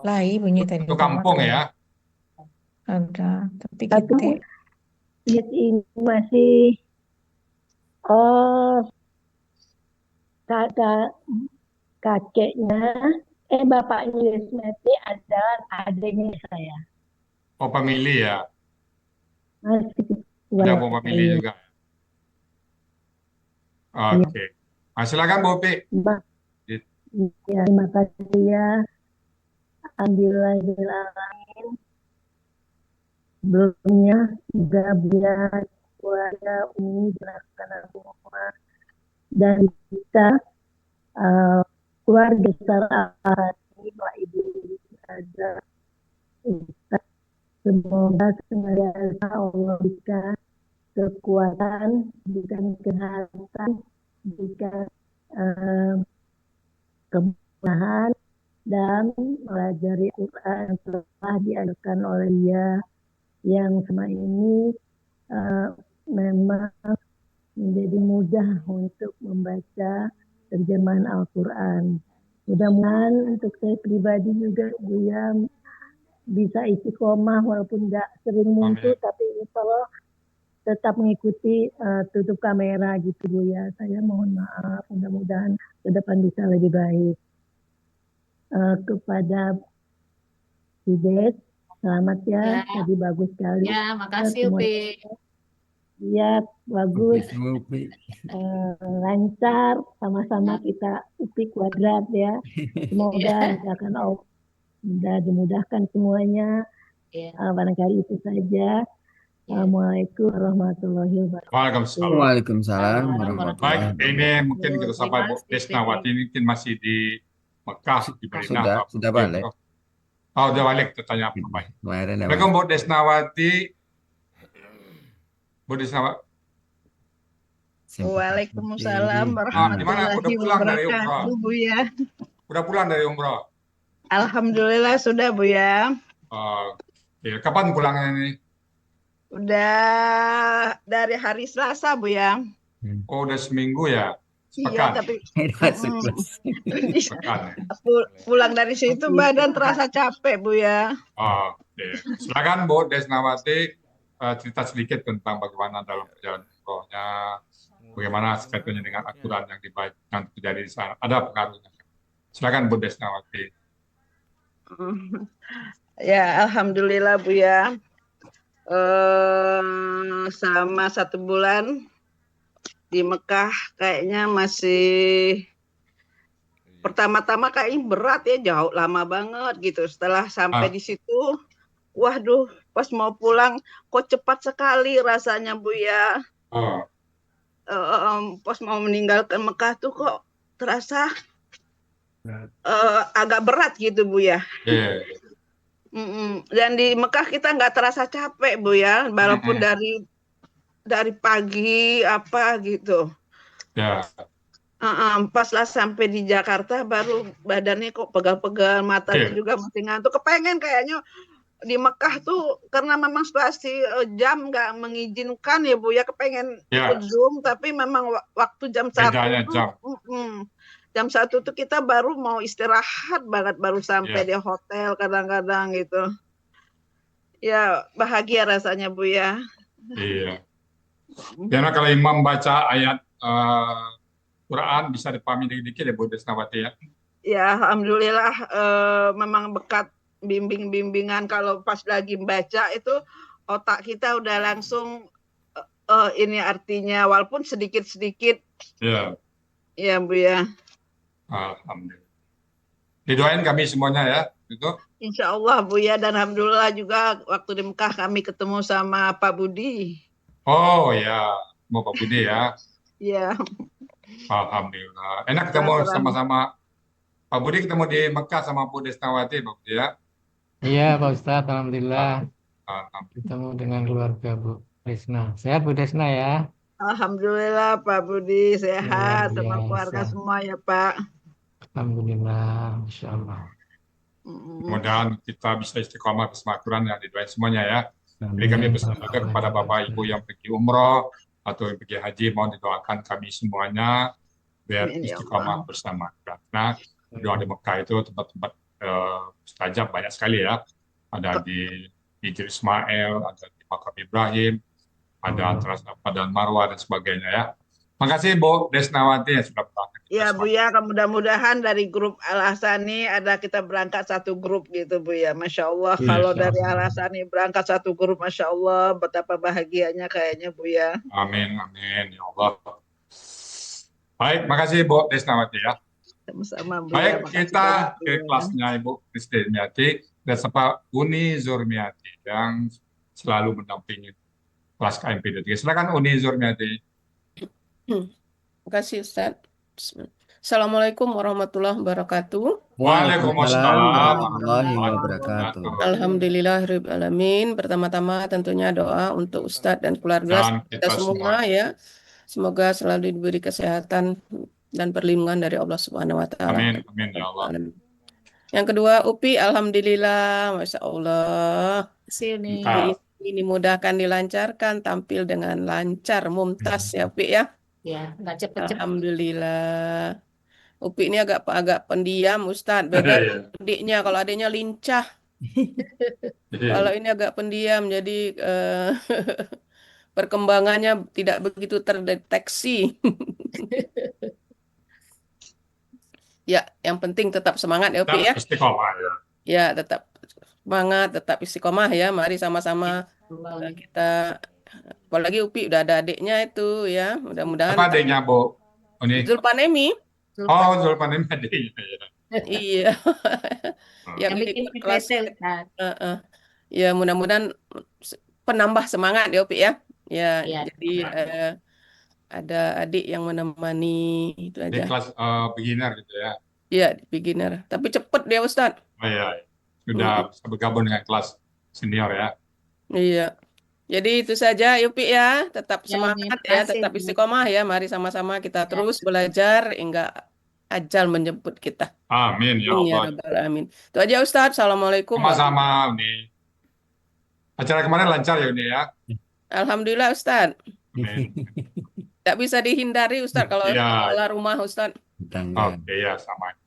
Lai bunyi tadi Itu kampung ya? ada, tapi Tapi kita ingat ini masih kakeknya, bapaknya Yusmeti adalah adiknya saya. Oh, pemilih ya? Masih Ada tua Bu pemilih saya. juga. Oke. Nah, silakan Bu Upi. Mbak, ya, terima kasih ya. Alhamdulillahirrahmanirrahim. Sebelumnya juga biar keluarga Umi jelaskan semua dan kita keluarga besar ini Pak Ibu ada semoga senantiasa Allah berikan kekuatan, berikan kesehatan, berikan kemudahan dan melajari Quran yang telah diajarkan oleh dia yang selama ini memang menjadi mudah untuk membaca terjemahan Al-Quran. Mudah-mudahan untuk saya pribadi juga Bu ya bisa istiqomah walaupun nggak sering muncul, Amin. tapi insya Allah tetap mengikuti tutup kamera gitu Bu ya. Saya mohon maaf, mudah-mudahan ke depan bisa lebih baik. Kepada Fides, selamat ya, Ya. tadi bagus sekali. Ya, makasih Semua Upi. ya bagus, Upi. lancar, sama-sama kita Upi kuadrat ya. Semoga misalkan Allah mudah dimudahkan semuanya. Ya. Barangkali itu saja. Assalamualaikum warahmatullahi wabarakatuh. Waalaikumsalam. Waalaikumsalam Baik, warahmatullahi ini wabarakatuh. mungkin kita sapa Bu Desnawati, ini mungkin masih di Mekah, di Madinah. Sudah balik. Oh, udah balik, tertanya apa baik. Kemarin Assalamualaikum Bu Desnawati. Bu Desnawati. Waalaikumsalam Di mana? warahmatullahi Udah pulang dari umroh? wabarakatuh, Bu ya. Udah pulang dari umroh? Alhamdulillah sudah, Bu ya. Oke. Kapan pulangnya ini? Udah dari hari Selasa, Bu ya. Oh, udah seminggu ya? Iya, Sepekan? tapi Sepekan ya? pulang dari situ badan terasa capek, Bu ya. Oke. Silakan Bu Desnawati cerita sedikit tentang bagaimana dalam perjalanan umrohnya, bagaimana kaitannya dengan Al-Quran yang terjadi di sana. Ada pengaruhnya. Silakan Bu Desnawati. Ya, alhamdulillah Bu ya. Selama 1 bulan di Mekah kayaknya masih pertama-tama kayaknya berat ya, jauh lama banget gitu. Setelah sampai di situ, waduh, pas mau pulang kok cepat sekali rasanya Bu ya. Pas mau meninggalkan Mekah tuh kok terasa agak berat gitu Bu ya. Dan di Mekah kita nggak terasa capek Bu ya, walaupun dari pagi apa gitu. Ya. Pas lah sampai di Jakarta baru badannya kok pegal-pegal, matanya juga masih ngantuk. Kepengen kayaknya di Mekah tuh karena memang situasi jam nggak mengizinkan ya Bu ya, kepengen ikut Zoom, tapi memang waktu jam 1 tuh jam 1 tuh kita baru mau istirahat banget, baru sampai di hotel kadang-kadang gitu. Ya bahagia rasanya Bu ya. Iya. Karena kalau imam baca ayat Quran bisa dipahami dikit-dikit ya Bu Desnawati ya. Ya alhamdulillah memang bekat bimbingan kalau pas lagi baca itu otak kita udah langsung ini artinya walaupun sedikit-sedikit. Iya. Ya Bu ya. Alhamdulillah. Didoain kami semuanya ya, itu. Insya Allah Bu ya, dan alhamdulillah juga waktu di Mekah kami ketemu sama Pak Budi. Oh ya, mau Pak Budi ya. Iya. Alhamdulillah. Enak ketemu sama-sama. Pak Budi ketemu di Mekah sama Bu Desnawati, Pak Budi ya. Iya Pak Ustadz, alhamdulillah ketemu dengan keluarga Bu Desna. Sehat Bu Desna ya. Alhamdulillah Pak Budi sehat sama keluarga biasa. semua ya Pak. Alhamdulillah, Masya Allah. Mudah-mudahan kita bisa istiqomah bersama Quran yang didoain semuanya ya. Jadi kami pesan juga kepada Bapak Ibu yang pergi umroh atau yang pergi haji, mohon didoakan kami semuanya biar istiqomah bersama Quran. Nah, doa di Mekah itu tempat-tempat mustajab banyak sekali ya. Ada di Hijr Ismail, ada di Makam Ibrahim, ada Padang Marwah dan sebagainya ya. Makasih Bu Desnawati yang sudah berangkat. Ya Bu ya, mudah-mudahan dari grup Al-Hasani ada kita berangkat satu grup gitu Bu ya. Masya Allah, kalau dari Al-Hasani berangkat satu grup, Masya Allah, betapa bahagianya kayaknya Bu ya. Amin, amin ya Allah. Baik, makasih Bu Desnawati ya. Sama-sama Bu Baik, ya. kita ke kelasnya Ibu Kristianiati dan Bapak Uni Zurmiati yang selalu mendampingi kelas KMP 3. Silakan Uni Zurmiati. Terima kasih Ustaz. Assalamualaikum warahmatullahi wabarakatuh. Waalaikumsalam warahmatullahi wabarakatuh. Alhamdulillahirabbil alamin. Pertama-tama tentunya doa untuk Ustadz dan keluarga kita semua ya. Semoga selalu diberi kesehatan dan perlindungan dari Allah Subhanahu wa taala. Amin, amin ya Allah. Yang kedua, Upi alhamdulillah, Masya Allah. Ini dimudahkan, dilancarkan, tampil dengan lancar, mumtaz ya Upi ya. Ya, nggak cepet-cepet. Alhamdulillah. Upi ini agak pendiam, Ustadz. Beda adiknya, kalau adiknya lincah. Kalau ini agak pendiam, jadi perkembangannya tidak begitu terdeteksi. Ya, yang penting tetap semangat ya Upi ya. Istiqomah ya. Ya, tetap semangat, tetap istiqomah ya. Mari sama-sama kita. Apalagi Upi udah ada adiknya itu ya, mudah-mudahan. Apa adiknya Bu? Zulpanemi. Oh, Zulpanemi adiknya ya. Iya. Yang bikin kelas. Ya mudah-mudahan penambah semangat ya Upi ya. Ya, jadi ada adik yang menemani itu aja. Di kelas beginner gitu ya. Iya, beginner. Tapi cepet dia Ustadz. Oh iya, sudah bisa bergabung dengan kelas senior ya. Iya. Jadi itu saja Yupi ya, tetap semangat ya, tetap istiqomah ya. Mari sama-sama kita terus belajar hingga ajal menjemput kita. Amin ya Allah. Amin. Itu aja Ustadz. Assalamualaikum. Sama-sama Uni. Acara kemarin lancar ya Uni ya. Alhamdulillah Ustadz. Tidak bisa dihindari Ustadz kalau keluar rumah Ustadz. Oke ya sama.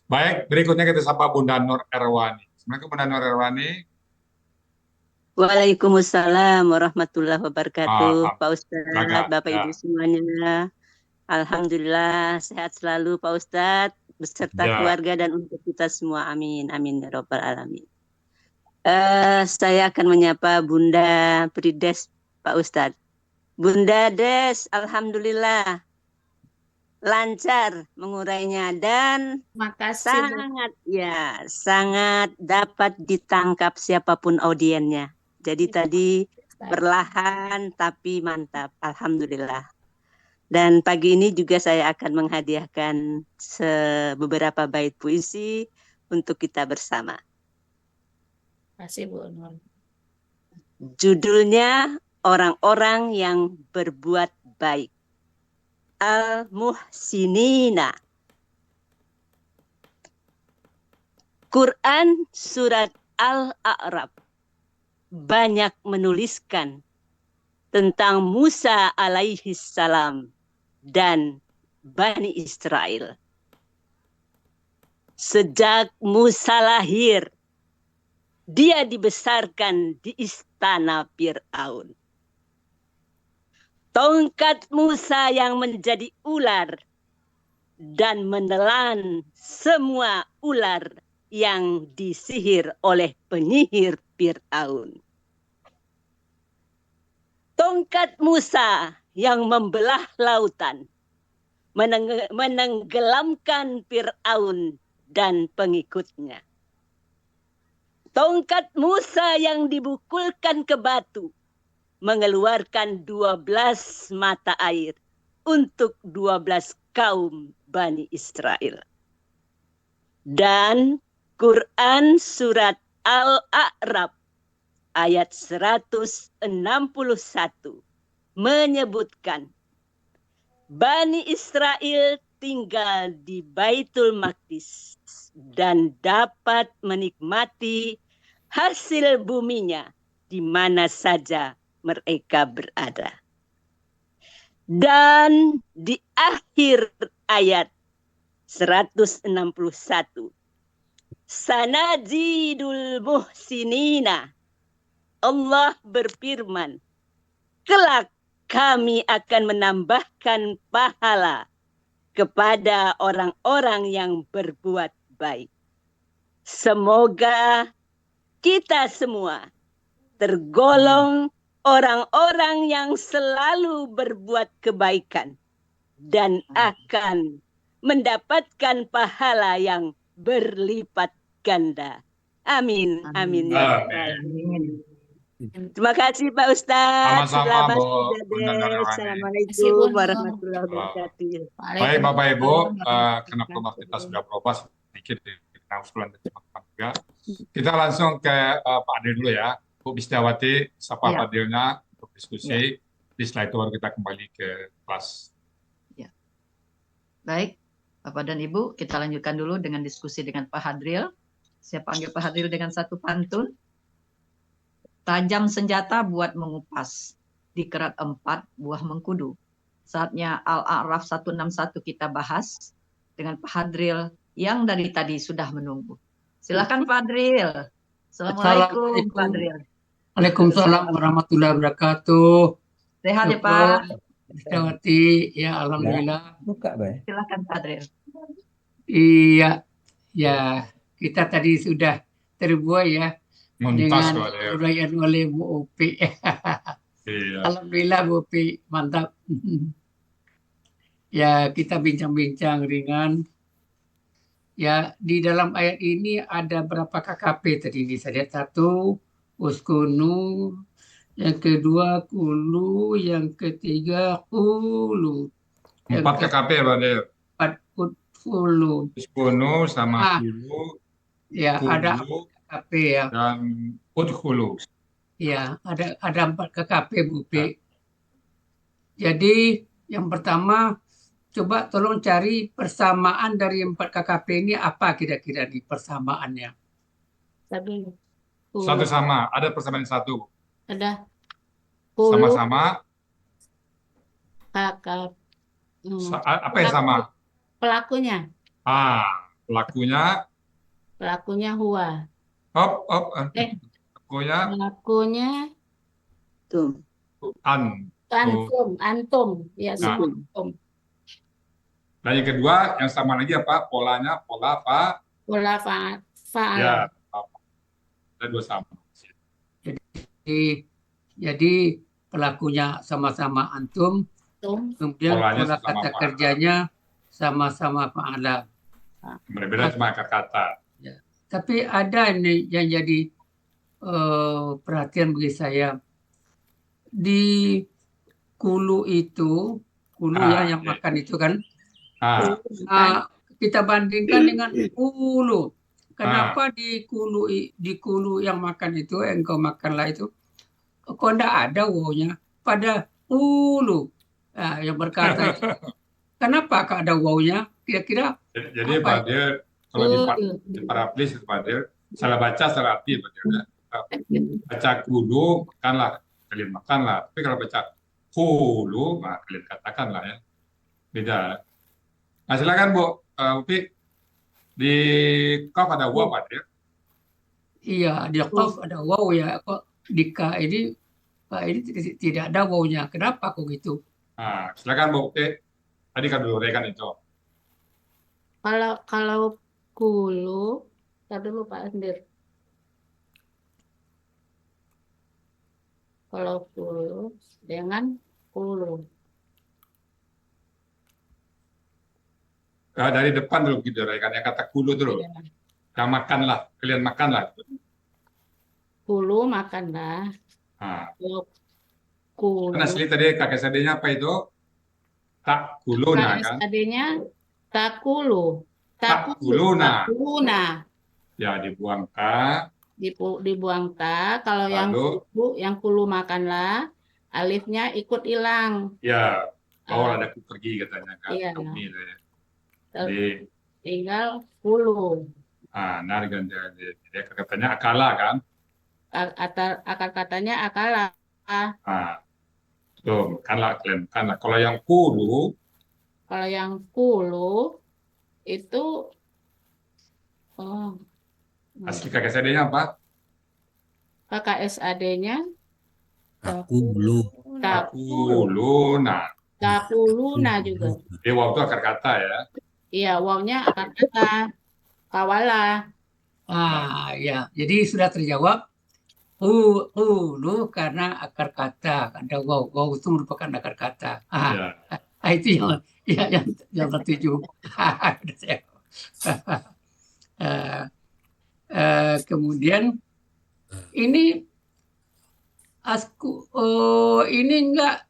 Baik, berikutnya kita sapa Bunda Nur Erwani. Assalamualaikum Bunda Nur Erwani. Waalaikumsalam warahmatullahi wabarakatuh, Pak Ustadz, Bapak Ibu semuanya. Alhamdulillah sehat selalu Pak Ustadz beserta keluarga dan untuk kita semua. Amin, amin ya robbal alamin. Saya akan menyapa Bunda Prides Pak Ustadz. Bunda Des, alhamdulillah lancar mengurainya dan Makasih, Bu. sangat dapat ditangkap siapapun audiennya. Jadi tadi perlahan tapi mantap, alhamdulillah. Dan pagi ini juga saya akan menghadiahkan beberapa bait puisi untuk kita bersama. Makasih, Bu Nur. Judulnya Orang-orang yang berbuat baik. Al-Muhsinina. Quran surat Al-A'raf banyak menuliskan tentang Musa alaihi salam dan Bani Israel. Sejak Musa lahir, dia dibesarkan di istana Fir'aun. Tongkat Musa yang menjadi ular dan menelan semua ular yang disihir oleh penyihir Fir'aun. Tongkat Musa yang membelah lautan, menenggelamkan Fir'aun dan pengikutnya. Tongkat Musa yang dibukulkan ke batu, mengeluarkan 12 mata air untuk 12 kaum Bani Israel. Dan Quran surat Al-A'raf ayat 161 menyebutkan Bani Israel tinggal di Baitul Maqdis dan dapat menikmati hasil buminya di mana saja mereka berada. Dan di akhir ayat 161, Sanazidul muhsinina. Allah berfirman, kelak kami akan menambahkan pahala kepada orang-orang yang berbuat baik. Semoga kita semua tergolong orang-orang yang selalu berbuat kebaikan dan akan mendapatkan pahala yang berlipat ganda. Amin. Amin. Amin. Terima kasih Pak Ustadz. Sama-sama, Selamat Bu. Bunda. Assalamualaikum warahmatullahi wabarakatuh. Baik Bapak Ibu, karena program kita sudah berubah sedikit di usulan dari teman-teman juga. Kita langsung ke Pak Adil dulu ya. Bu Bisdawati, sapa Pak Adilnya untuk diskusi. Di slide itu baru kita kembali ke kelas. Baik, Bapak dan Ibu, kita lanjutkan dulu dengan diskusi dengan Pak Hadril. Saya panggil Pak Hadril dengan satu pantun. Tajam senjata buat mengupas, dikerat 4 buah mengkudu. Saatnya Al-A'raf 161 kita bahas dengan Pak Hadril yang dari tadi sudah menunggu. Silakan Pak Hadril. Assalamualaikum Pak Hadril. Waalaikumsalam warahmatullahi wabarakatuh. Sehat ya Pak? Bisdawati, ya alhamdulillah. Buka, Bay. Silakan Pak Hadril. Iya, ya kita tadi sudah terbuai ya dengan uraian oleh Bu Upi. Iya. Alhamdulillah Bu Upi, mantap. Ya kita bincang-bincang ringan. Ya di dalam ayat ini ada berapa KKP tadi ini? Saya lihat 1 uskunu, yang kedua kulu, yang ketiga kulu. 4 KKP ya Pak Adil. 4 kulu. Uskunu sama kulu. Ya ada KKP ya. Dan udkhulu. Ya ada 4 KKP Bu P. Jadi yang pertama coba tolong cari persamaan dari 4 KKP ini apa kira-kira di persamaannya? Satu sama, ada persamaan 1. Ada. Sama-sama. Kakak. Apa yang sama? Pelakunya. Pelakunya. Pelakunya huwa. Pelakunya. Antum. Ya, antum. Dan yang kedua, yang sama lagi apa? Polanya, pola apa? Pola fa'al. Ya, ada 2 sama. Jadi pelakunya sama-sama antum, kemudian Polanya pola sama kata fa'ala. kerjanya sama-sama fa'ala. Berbeda cuma akar kata. Ya. Tapi ada ini yang jadi perhatian bagi saya. Di kulu itu, yang iya. makan itu kan, Ah, kita bandingkan dengan ulu. Kenapa di kulu yang makan itu, engkau makanlah itu, kok enggak ada wawunya? Pada ulu. Nah, yang berkata itu, kenapa kok ada wawunya? Kira-kira Jadi apa? Pak Dir, kalau di paraplis itu Pak Dir, salah baca salah arti Pak Dir. Baca kudu, makanlah, kalian makanlah. Tapi kalau baca kulu, nah kalian katakanlah ya. Beda. Nah silakan Bu, Upi. Di kaf ada waw Pak Dir. Iya, di qaf ada waw ya. Kok di ka ini tidak ada wawunya. Kenapa kok gitu? Nah, silakan Bu Upi. Tadi kan dulu rekan itu. Kalau kulu, tadi dulu Pak Andir. Kalau kulu dengan kulu. Dari depan dulu gitu rekan, yang kata kulu dulu. Yang makanlah, kalian makanlah. Kulu makanlah. Nah, Kalau kulu. kan asli tadi kakek sadenya apa itu? Tak kuluna kan? KSAD-nya takulu. Takuluna. Takuluna. Ya dibuang ka. Dibuang ta. Kalau yang kulu makanlah, alifnya ikut hilang. Ya, ada ku pergi katanya kan. Iya. Jadi tinggal kulu. nah ganti. Dia katanya akala kan? Akar katanya akala. Tuh, makanlah kalian makanlah. Kalau yang kulu. Kalau yang kulu itu asli KKSAD-nya apa? KKSAD-nya Takuluna. Takuluna juga. Dia waw itu akar kata ya. Iya, wawnya akar kata. Kawala. Ya. Jadi sudah terjawab. Ulu karena akar kata. Ada waw. Waw itu merupakan akar kata. Itu yang tertuju. Kemudian ini ini enggak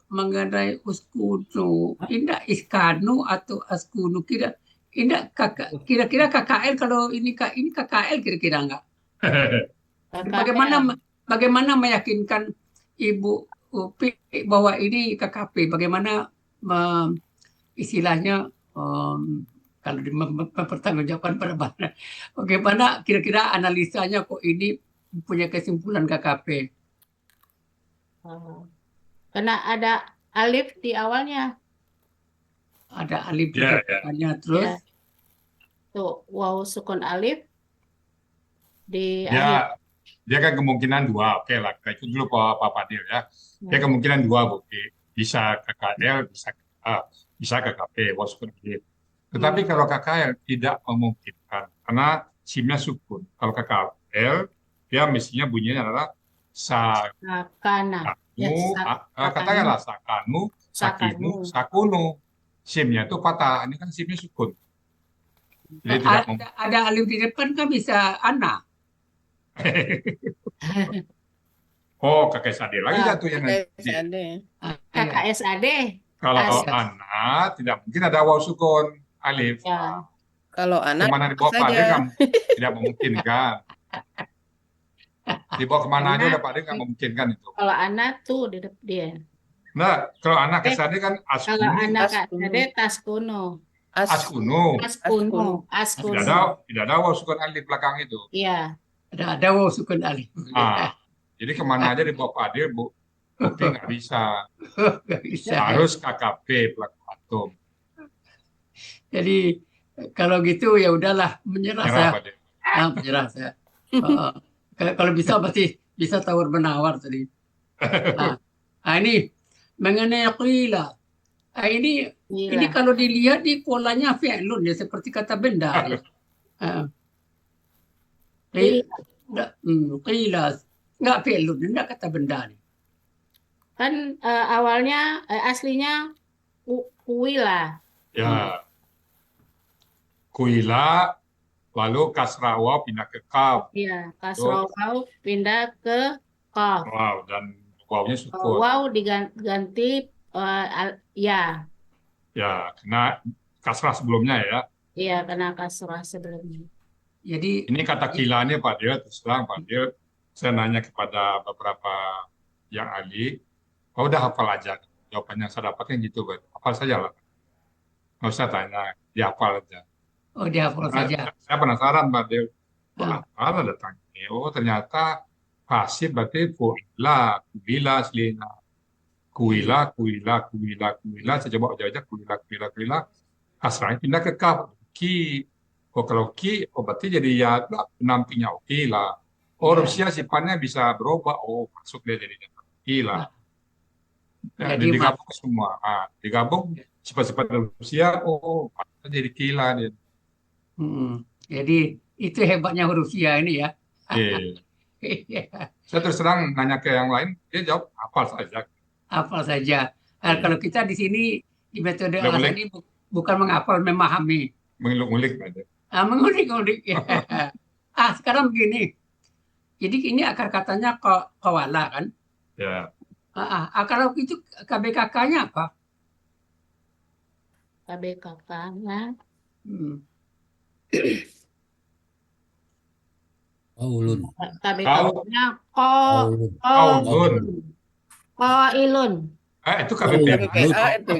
mengenai uskunu, indah iskanu atau askunu kira-kira KKL. Kalau ini KKL kira-kira enggak? Bagaimana meyakinkan Ibu Upi bahwa ini KKP? Bagaimana istilahnya kalau mempertanggungjawabkan pada mana? Bagaimana kira-kira analisanya kok ini punya kesimpulan KKP? Karena ada alif di awalnya. Ada alif di depannya, terus? Ya. Tuh, waw sukun alif di akhir. Dia kan kemungkinan dua. Oke lah, kita ikut dulu Pak Fadil ya. Dia kemungkinan dua, Bu. Bisa KKL, bisa KKP, waw sukun alif. Tetapi kalau KKL tidak memungkinkan karena simnya sukun. Kalau KKL dia mestinya bunyinya adalah sakana. Katakanlah sakanu, sakinu, sakunu. Simnya itu patah. Ini kan simnya sukun. Jadi ada alif di depan kan bisa ana. KKSAD lagi jatuhnya nanti. KKSAD. Kalau ana tidak mungkin ada waw sukun alif. Ya. Kalau anak kemana dibawa Pak Ade kan tidak memungkinkan. Dibawa kemana aja udah Pak Ade nggak memungkinkan itu. Kalau anak tuh di depan dia. Nah, kalau anak KSAD kan askunu. Kalau anak KSAD taskunu. Askunu. Tidak ada waw sukun alif belakang itu. Iya. Ada waw sukun alif. Jadi kemana aja dibawa Pak Ade, Bu? Bukti nggak bisa. Harus KKP pelaku atom. Jadi kalau gitu ya udahlah, menyerah saya. Menyerah saya. Kalau bisa pasti bisa tawar menawar tadi. Ini mengenai qila. Ini kalau dilihat di polanya fi'lun ya, seperti kata benda. Qila Nggak fi'lun, enggak kata benda nih. Kan awalnya aslinya kuila. Ya. Kuila, lalu kasrah waw pindah ke kaf. Iya, kasroh waw pindah ke qaf. Wow, dan wawnya sukun. Waw diganti ya. Ya, kena kasrah sebelumnya ya. Iya, kena kasrah sebelumnya. Jadi ini kata kilanya Pak Dio, terus terang Pak Dio, saya nanya kepada beberapa yang ahli, oh udah hafal aja. Jawabannya saya dapatnya gitu, Pak. Hafal saja lah. Nggak usah tanya, dihafal aja. Oh, dihafal saja. Saya penasaran Pak Dio, apa datang ini? Oh ternyata pasif berarti kuila, kuila aslinya. Kuila, saya coba aja kuila. Kasrahnya pindah ke kaf, ki. Oh kalau ki, oh berarti jadi ya pendampingnya oke lah. Oh Rusia sifatnya bisa berubah, oh masuk dia jadi ki lah. Jadi digabung semua, digabung sifat-sifat Rusia, oh jadi ki lah dia. Jadi itu hebatnya Rusia ini ya. Saya terus terang nanya ke yang lain, dia jawab hafal saja. Hafal saja. Kalau kita di sini di metode alasan ini bukan menghafal, memahami. Mengulik aja. Mengulik. Sekarang begini. Jadi ini akar katanya kawala kan? Ya. Akar itu KBKK-nya apa? KBKK-nya Qaulun. KBKK-nya qailun. Itu KBKK itu.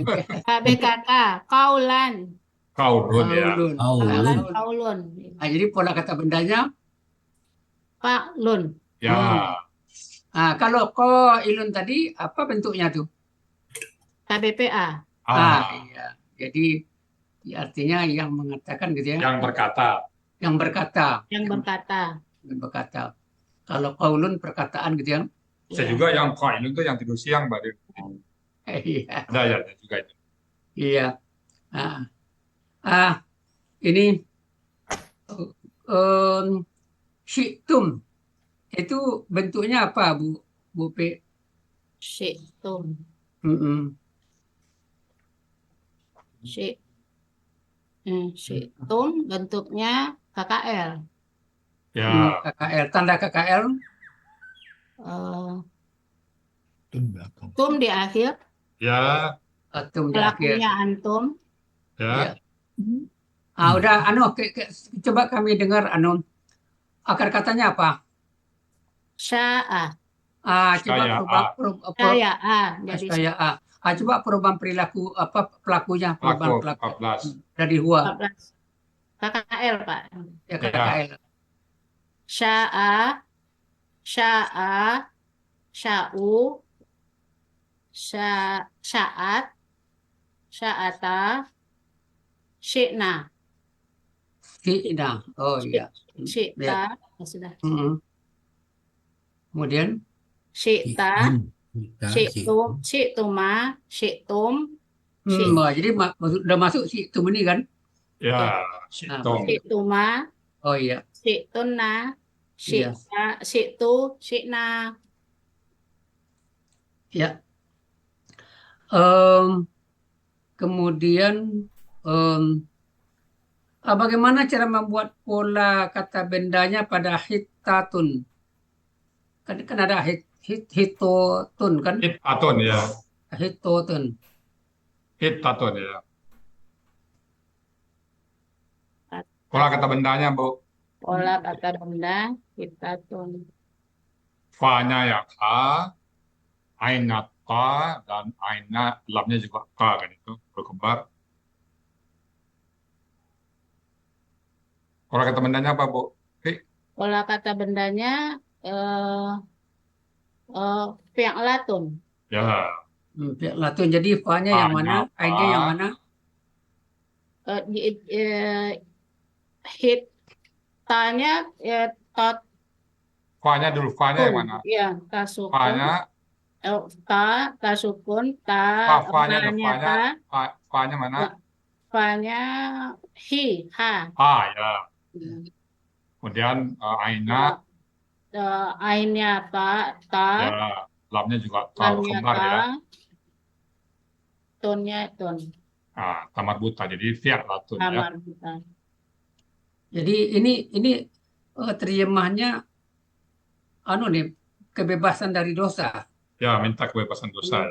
KBKK, kaulan. Qaulun ya. Qaulun. Jadi pola kata bendanya qaulun. Ya. Kalau qailun tadi apa bentuknya tuh? KBPA. Iya. Jadi artinya yang mengatakan gitu ya. Yang berkata. Kalau qaulun perkataan gitu ya. Bisa juga yang qailun itu yang tidur siang, Mbak. Iya. Ada juga itu. Iya. Ini syi'tum itu bentuknya apa, Bu P? Syi'tum. Syi'tum bentuknya KKL. Ya. KKL, tanda KKL. Tum di akhir. Ya. Tum di akhir. Pelakunya antum. Ya. Udah, coba kami dengar, akar katanya apa? Sya'a. Coba perubahan perilaku pelakunya, perubahan pelaku. 14. Dari huwa. 14. KKL, Pak. Ya, KKL. Sya'a, sya'u, sya'at, sya'ata, syi'na. Oh iya. Syi'ta, sudah. Kemudian syi'ta, syi'tum, syi'tuma, syi'tum. Jadi udah masuk syi'tum ini kan? Ya, syi'tum. Syi'tuma. Oh iya. Syi'tunna, syi'ta, syi'tu, syi'na. Ya. Kemudian bagaimana cara membuat pola kata bendanya pada hittatun? Kan ada hitotun kan? Hittatun ya. Hitotun. Hittatun ya. Pola kata bendanya, Bu. Pola kata benda hittatun. Fa-nya ya ka, aina ta, dan aina lamnya juga ka kan itu berkembar. Pola kata bendanya apa, Bu? Pola kata bendanya fi'latun. Ya. Fi'latun. Jadi fa-nya yang mana? Ainnya yang mana? Tanya tot. Fa-nya dulu, fa-nya yang mana? Iya, tasukun. Fa-nya tasukun, fa-nya mana? Fa-nya ha. Ha ya. Kemudian aina Ainnya ta, Ya, lamnya juga lamnya kembar ya. ta, tonnya ton, Nah, tamat buta. Jadi fiat lah tun ya. amar buta. Jadi ini terjemahnya anu nih, kebebasan dari dosa. Ya, minta kebebasan dosa.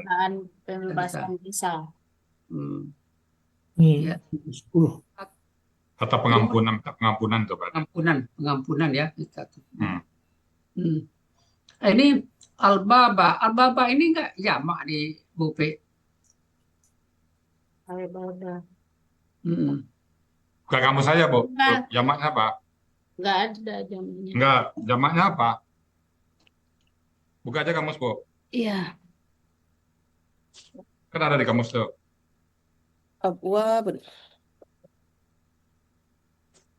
Pembebasan dosa. Ya. 10. Kata pengampunan tuh Pak. Pengampunan ya. Ini Al-Baba ini enggak jamak di Bupe. Al-Baba. Bukan kamu saja, Bu. Enggak. Jamaknya apa? Enggak ada jamnya. Enggak, jamaknya apa? Buka aja kamus, Bu. Iya. Kan ada di kamus tuh. Abwab.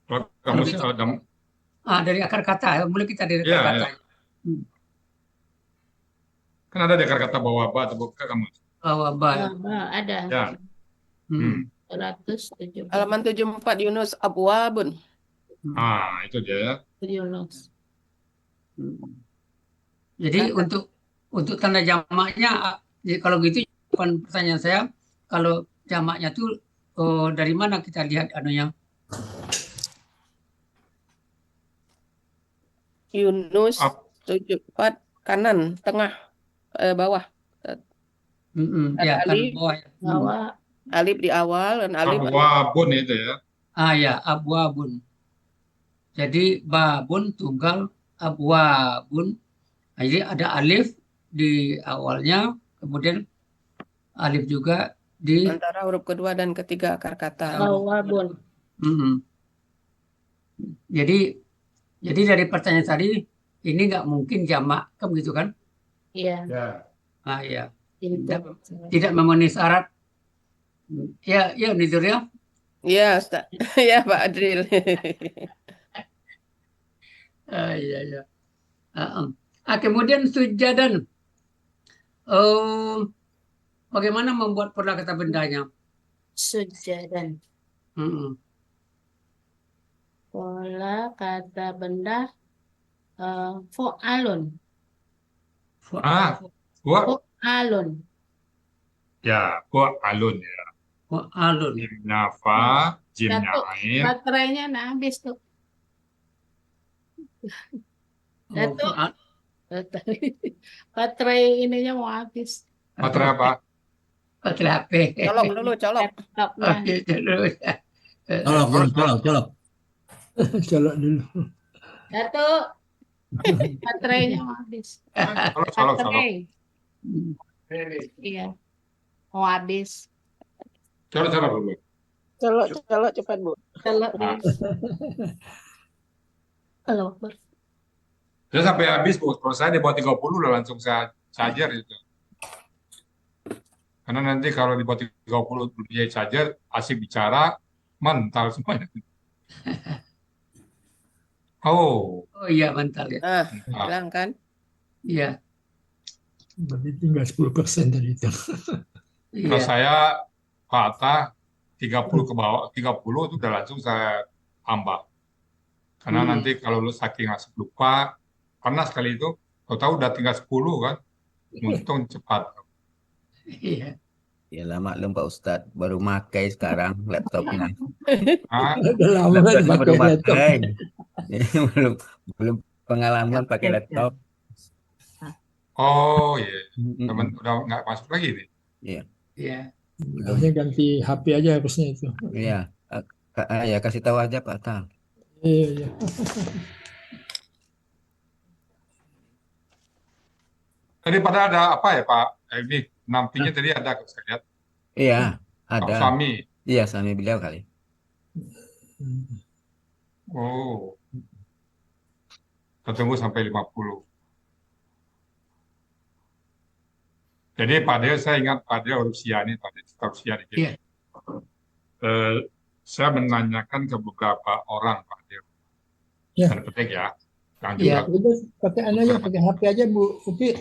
Kalau kamusnya Dari akar kata, mulai kita dari akar Iya, kata. iya. Kan ada di akar kata bawaba atau buka kamus. Bawaba. Ada. Ya. 170. Halaman 74 Yunus Abwabun. Ah, itu dia ya. Yunus. Jadi untuk tanda jamaknya, kalau gitu pertanyaan saya, kalau jamaknya tuh dari mana kita lihat anunya? Yunus 74 kanan, tengah, bawah. Ya, kan Alif, bawah. alif di awal dan alif. Abwabun itu ya. Ya, abwabun. Jadi babun tunggal, abwabun. Jadi ada alif di awalnya, kemudian alif juga di antara huruf kedua dan ketiga akar kata. Bawabun. Jadi dari pertanyaan tadi ini nggak mungkin jamak, kan gitu kan? Iya. Ya. Tidak memenuhi syarat. Ya, Nizur ya. Iya, Ustaz. Ya, Pak Adril. Iya. Kemudian sujadan. Bagaimana membuat pola kata bendanya? Sujadan. Pola kata benda fo'alun. Fo'alun. Ya, fo'alun ya. Fo'alun. Jimnya fa, jimnya ain. Baterainya habis tuh. Baterai ininya mau habis. Baterai apa? Baterai HP. Colok dulu, colok. Oke, colok. Colok dulu. Satu. Baterainya mau habis. Colok. Iya. Mau habis. Colok dulu. Colok cepat, Bu. Colok dulu. Halo, Saya sampai habis, Bu. Kalau saya di bawah 30 udah langsung saya charger itu. Karena nanti kalau di bawah 30 belum charger, asik bicara, mental semuanya. Oh iya, mental ya. Hilang kan? Iya. Berarti tinggal 10% tadi itu. Kalau saya kata 30 ke bawah, 30 itu udah langsung saya tambah. Karena nanti kalau lu saking asik lupa, pernah sekali itu, tahu udah tinggal 10 kan, untung cepat. Iya. Ya lah maklum Pak Ustadz, baru makai sekarang laptopnya. Udah lama baru laptop. makai. belum pengalaman pakai laptop. Oh iya, udah nggak masuk lagi nih. Iya. Harusnya ganti HP aja harusnya itu. Iya. Ya kasih tahu aja Pak Tal. Iya. Tadi pada ada apa ya Pak? Ini nampingnya tadi ada, saya lihat. Iya, ada. Sami. Iya, Sami beliau kali. Oh. Kita tunggu sampai 50. Jadi Pak Del, saya ingat Pak Del huruf Sia nih, Pak Del, huruf Sia dikit. Iya. Saya menanyakan ke beberapa orang Pak Del. Ya. Tanda petik ya. Yang Iya, juga pakai aja, pakai HP aja Bu Upi.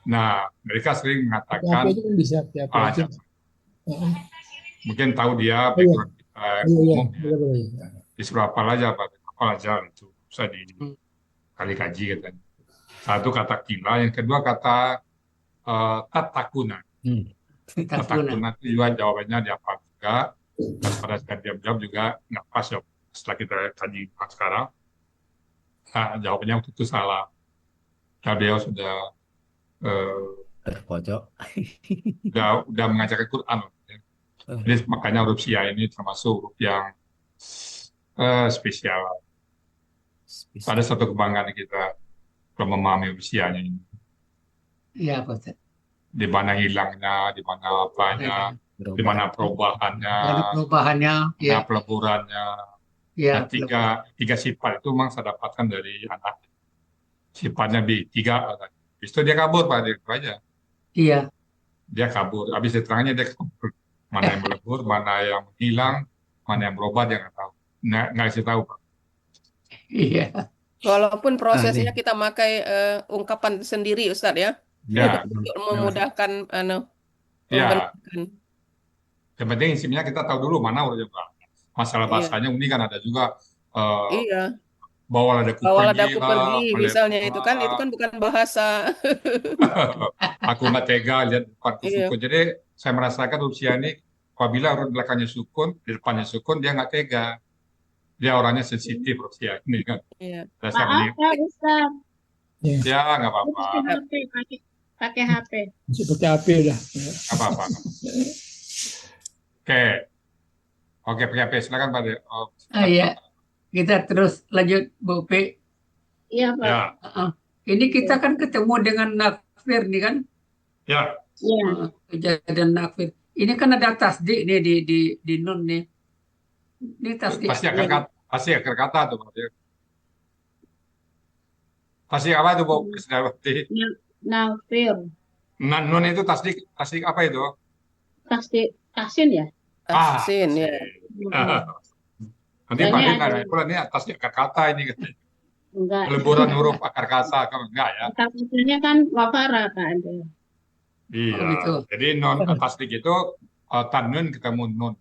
Nah, mereka sering mengatakan HP itu kan bisa HP aja. Mungkin tahu dia background kita umum. Iya. Disuruh apa aja Pak, apa aja itu. Saya di kali kaji katanya. Satu kata kila, yang kedua kata tatakuna. Tatakuna itu juga jawabannya dihafal juga. Dan pada saat dia jawab juga nggak pas ya. Setelah kita kaji sekarang, jawabannya waktu itu salah. Nah, beliau sudah pojok. udah mengajarkan Quran. Jadi makanya huruf Sia ini termasuk huruf yang spesial. Ada satu kebanggaan kita kalau memahami huruf Sia-nya ini. Iya, Pak Ustaz. Di mana hilangnya, di mana apanya, di mana perubahannya, ya. peleburannya. Ya, Nah, tiga sifat itu memang saya dapatkan dari anak. Sifatnya tiga. Habis itu dia kabur, Pak. Itu aja. Iya. Dia kabur. Habis diterangnya dia kabur. Mana yang melebur, mana yang hilang, mana yang berubah, dia nggak tahu. Nggak kasih tahu, Pak. Iya. Walaupun prosesnya kita pakai ungkapan sendiri, Ustaz ya. Ya. Untuk memudahkan Ya. Yang penting intinya kita tahu dulu mana hurufnya, Pak. Masalah bahasanya ini kan ada juga bawal adaku pergi misalnya itu kan bukan bahasa. Aku nggak tega lihat depanku sukun. Jadi saya merasakan huruf Sia ini apabila huruf belakangnya sukun, di depannya sukun, dia nggak tega. Dia orangnya sensitif huruf Sia ini kan. Maaf ya, Ustaz. Ya nggak apa-apa. Pakai HP. Masih pakai HP udah. Nggak apa-apa. Oke, pakai HP. Silakan Pak. Iya. Kita terus lanjut, Bu Upi. Iya, Pak. Ya. Ini kita kan ketemu dengan nakfir nih kan? Ya. Iya. Kejadian nakfir. Ini kan ada tasdik nih di nun nih. Ini tasdik. Pasti akar kata tuh, Pak. Pasti apa itu, Bu? Nakfir. Nun itu tasdik apa itu? Tahsin ya? Tahsin ya. Nanti Pak nanya pula ini atasnya akar kata ini katanya. Enggak. Peleburan huruf akar kata kan enggak ya? Akar katanya kan wafara Pak. Iya. Jadi non tasdik itu tanun ketemu nun.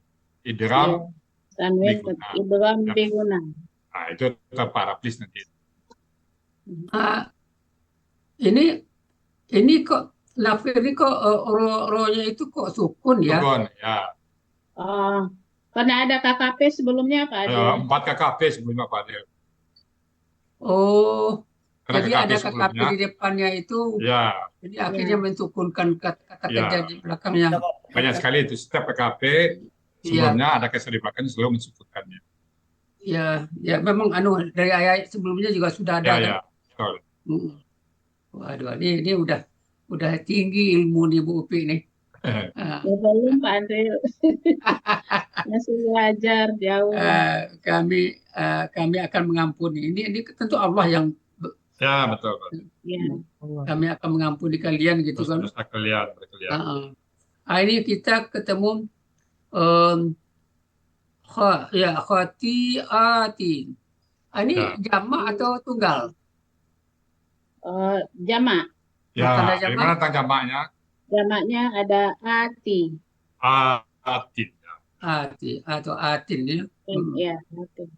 Idgham. Tanwin idgham biguna. Nah, itu terparaplis nanti. Ini kok nakfir ini kok ro-nya itu kok sukun ya? Sukun, ya. Karena ada KKP sebelumnya Pak Adil. 4 KKP sebelumnya Pak Adil. Oh, Karena jadi ada KKP di depannya itu. Ya. Jadi akhirnya mensukunkan kata kerja di belakangnya. Banyak sekali itu. Setiap KKP sebelumnya ada kesan di belakangnya selalu mensukunkannya. Ya, memang dari ayat sebelumnya juga sudah ada. Ya, betul. Waduh, ini udah tinggi ilmu nih Bu Upi nih. Belum Pak Adil. Masih belajar jauh. Kami akan mengampuni. Ini tentu Allah yang. Ya, betul. Ya. Kami akan mengampuni kalian gitu kan. Dosa kalian. Ini kita ketemu khati'atin. Ini jamak atau tunggal? Jamak. Ya, gimana tentang jamaknya? Jamaknya ada ati. Atin. Ati atau atin ya. Iya, atin.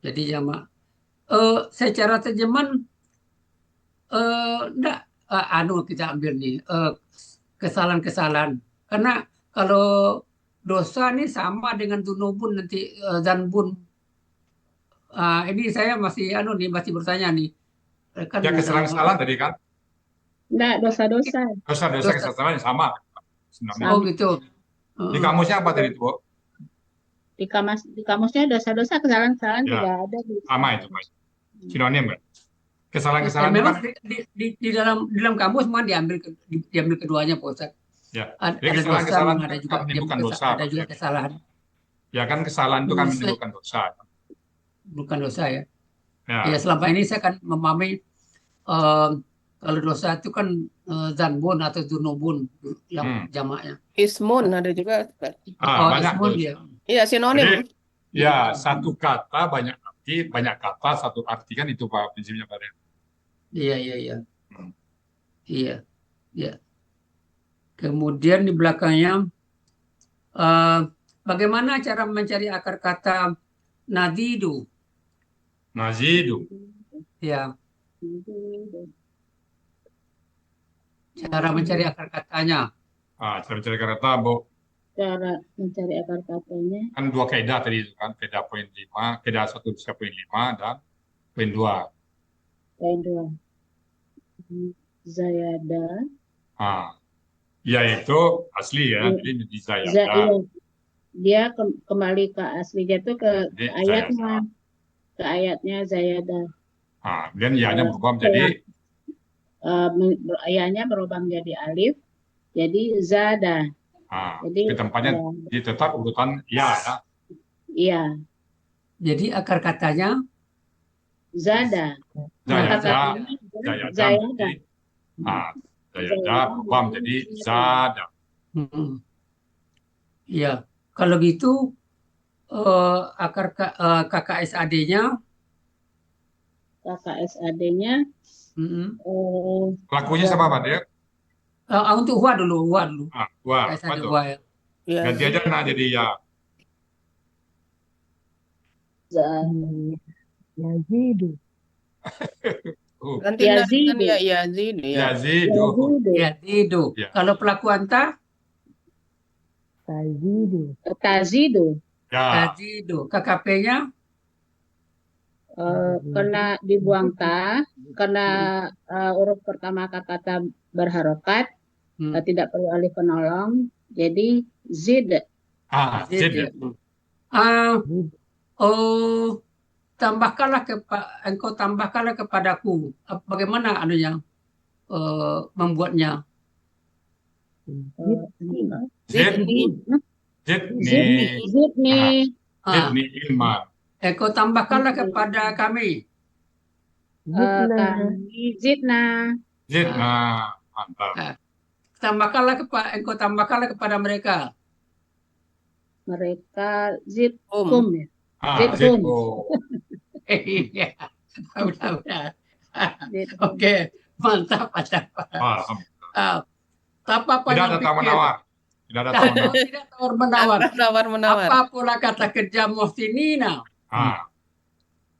Jadi jamak. Secara terjemahan enggak kita ambil nih kesalahan-kesalahan. Karena kalau dosa nih sama dengan dunubun nanti zanbun. Ini saya masih masih bertanya nih. Kan kesalahan-kesalahan tadi kan? Enggak, dosa-dosa. Dosa kesalahan sama. Oh gitu. Di kamusnya apa tadi itu, Bu? Di kamusnya dosa-dosa kesalahan-kesalahan tidak ada. Sama itu, Pak. Sinonim kan? Kesalahan-kesalahan memang di dalam kamus memang diambil keduanya, Pak Ustaz. Ya. Ada kesalahan ada juga menimbulkan dosa. Ada juga kesalahan. Ya kan kesalahan itu kan menimbulkan dosa. Bukan dosa ya. Ya, selama ini saya kan memahami kalau dosa itu kan zanbun atau dunubun yang jamaknya. Ismun ada juga. Banyak. Ismun ya. Iya, sinonim. Jadi, ya, satu kata banyak arti, banyak kata satu arti kan itu Pak prinsipnya Pak. Iya. Iya. Kemudian di belakangnya bagaimana cara mencari akar kata nazidu? Ya, cara mencari akar katanya. Cara mencari kata, Bu. Cara mencari akar katanya. Kan dua kaidah tadi itu kan, kaidah poin 5, kaidah 1 bisa poin 5 dan poin 2. Poin 2. Zayada. Yaitu asli ya, jadi menjadi zayada. Iya. Dia kembali ke aslinya itu ke ayatnya. Ke ayatnya zayada. Dan ya-nya berubah menjadi ayatnya berubah menjadi alif, jadi zada. Jadi tempatnya tetap urutan ya. Iya. Jadi akar katanya zada. Zayada berubah menjadi zada. Ya, kalau gitu akar KKSAD-nya Lakunya sama Pak Dek? Untuk Hua dulu. Hua, betul. Ya. Ganti aja nah jadi ya. Yazidu. Ganti kan ya Yazidu. Yazidu. Kalau pelaku anta? Tazidu. Tazidu. KKP-nya? Kena dibuang ta, kena huruf pertama kata berharokat, tidak perlu alif penolong, jadi zid. Zid. Engkau tambahkanlah kepadaku. Bagaimana anunya membuatnya? Zidni ilman. Engkau tambahkanlah kepada kami. Zidna. Mantap. Engkau tambahkanlah kepada mereka. Mereka zidhum. Zidhum. Iya. Oke, mantap. Tidak ada tawar-menawar. Tidak tawar-menawar. Apa pula kata kerja muhsinina?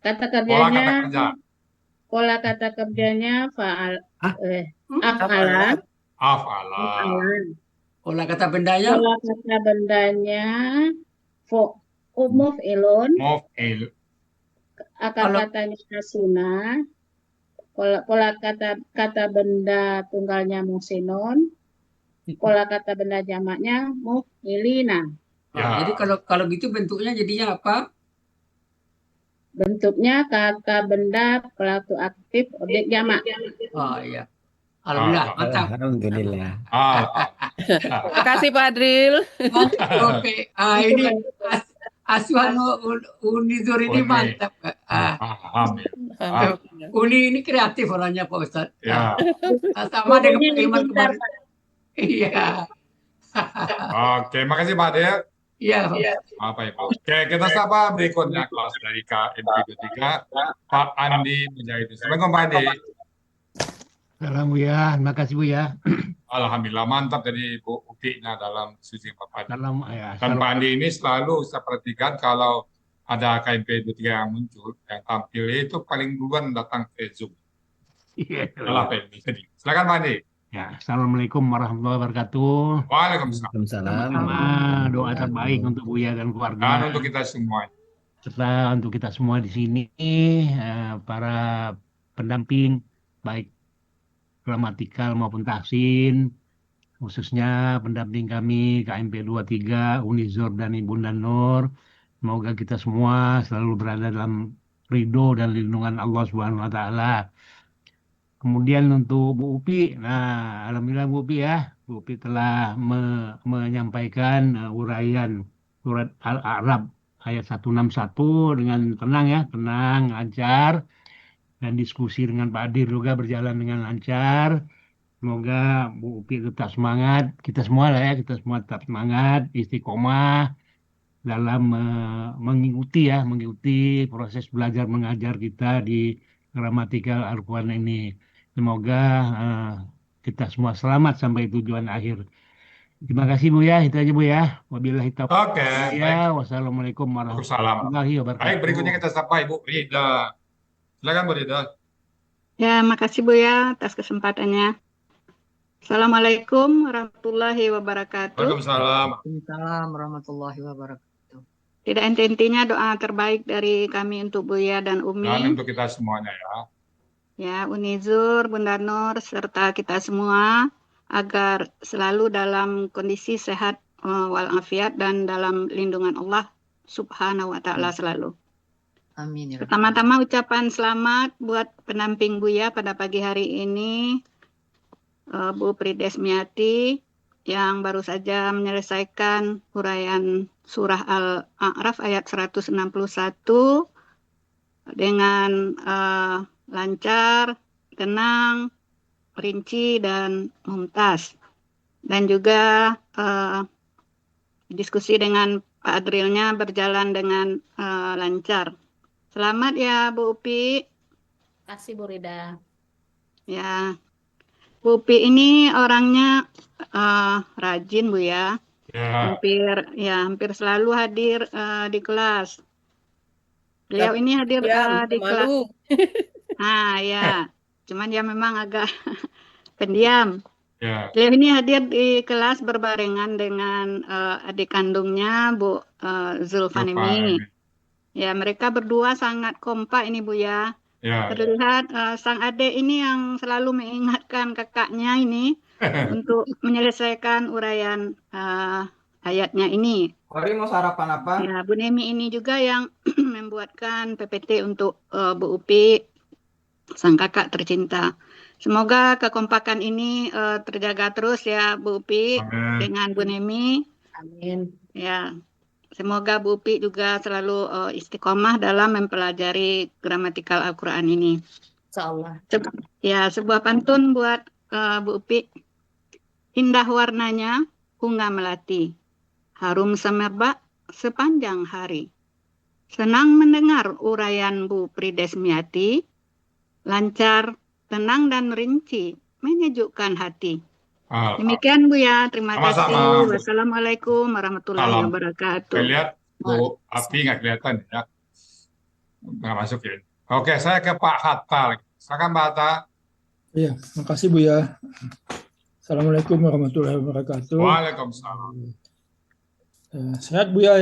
Kata kerjanya, pola kata kerjanya af'ala. Pola kata bendanya? Pola kata bendanya muf'ilun. Akar katanya asuna. Pola kata benda tunggalnya muhsinun. Pola kata benda jamaknya muf'ilina. Jadi kalau gitu bentuknya jadinya apa? Bentuknya kata benda pelaku aktif objek jamak. Iya. Alhamdulillah, mantap. Alhamdulillah. Terima kasih Pak Adril. Oke. Ini asuhan Unizur ini mantap. Uni ini kreatif orangnya Pak Ustadz. Sama dengan Pak Ilman kemarin. Iya. Oke, makasih Pak Adel. Iya. Apa Ibu? Oke, kita sapa berikutnya kelas dari KMP23, Pak Andi Mujahid. Assalamualaikum Pak Andi. Salam Bu ya, terima kasih Bu ya. Alhamdulillah mantap dari Bu Uki-nya dalam diskusi Pak Andi. Ya, dan Pak Andi ini selalu saya perhatikan kalau ada KMP23 yang muncul, yang tampil itu paling duluan datang ke Zoom. Iya. Silakan Pak Andi. Ya, Assalamualaikum warahmatullahi wabarakatuh. Waalaikumsalam. Doa terbaik untuk Buya dan keluarga. Dan untuk kita semua. Serta untuk kita semua di sini, para pendamping, baik gramatikal maupun tahsin, khususnya pendamping kami KMP 23, Unizur dan Ibunda Nur. Semoga kita semua selalu berada dalam ridho dan lindungan Allah Subhanahu wa Ta'ala. Kemudian untuk Bu Upi, alhamdulillah Bu Upi ya, Bu Upi telah menyampaikan uraian surat Al-A'raf ayat 161 dengan tenang, lancar, dan diskusi dengan Pak Adir juga berjalan dengan lancar. Semoga Bu Upi tetap semangat, kita semua tetap semangat, istiqomah dalam mengikuti proses belajar mengajar kita di gramatikal Al-Quran ini. Semoga kita semua selamat sampai tujuan akhir. Terima kasih Bu ya, itu aja Bu ya. Wabillahi taufiq. Oke. Wassalamualaikum warahmatullahi wabarakatuh. Baik, berikutnya kita sapa Ibu Rida. Silakan Bu Rida. Ya, makasih Bu ya atas kesempatannya. Assalamualaikum warahmatullahi wabarakatuh. Waalaikumsalam. Waalaikumsalam warahmatullahi wabarakatuh. Tidak henti-hentinya doa terbaik dari kami untuk Buya dan Dan Umi. untuk kita semuanya ya. Ya, Unizur, Bunda Nur, serta kita semua agar selalu dalam kondisi sehat walafiat dan dalam lindungan Allah Subhanahu wa Ta'ala selalu. Amin ya Rabbal Pertama-tama ucapan selamat buat pendamping Buya pada pagi hari ini, Bu Pridesmiati, yang baru saja menyelesaikan uraian surah Al-A'raf ayat 161 dengan lancar, tenang, rinci, dan mumtaz. Dan juga diskusi dengan Pak Adrilnya berjalan dengan lancar. Selamat ya Bu Upi. Terima kasih Bu Rida. Ya, Bu Upi ini orangnya rajin Bu ya. Ya. Hampir selalu hadir di kelas. Beliau ini hadir di kelas. Malu. Nah ya, cuman dia memang agak pendiam. Ya. Beliau ini hadir di kelas berbarengan dengan adik kandungnya Bu Zulfanimi. Ya, mereka berdua sangat kompak ini Bu ya. Ya. Terlihat sang adik ini yang selalu mengingatkan kakaknya ini untuk menyelesaikan uraian ayatnya ini. Hari mau sarapan apa? Ya, Bu Nemi ini juga yang membuatkan PPT untuk Bu Upi, sang kakak tercinta. Semoga kekompakan ini terjaga terus ya Bu Upi. Amin. Dengan Bu Nemi. Amin. Ya, semoga Bu Upi juga selalu istiqomah dalam mempelajari gramatikal Al-Quran ini. Insyaallah. Ya, sebuah pantun buat Bu Upi. Indah warnanya bunga melati, harum semerbak sepanjang hari. Senang mendengar uraian Bu Pridesmiati, lancar, tenang dan rinci, menyejukkan hati. Demikian Bu ya, terima kasih. Wassalamualaikum warahmatullahi wabarakatuh. Saya lihat Bu Api nggak kelihatan ya, nggak masukin. Oke, saya ke Pak Hatta. Silakan Pak Hatta. Iya, makasih Bu ya. Assalamualaikum warahmatullahi wabarakatuh. Waalaikumsalam. Sehat Bu ya.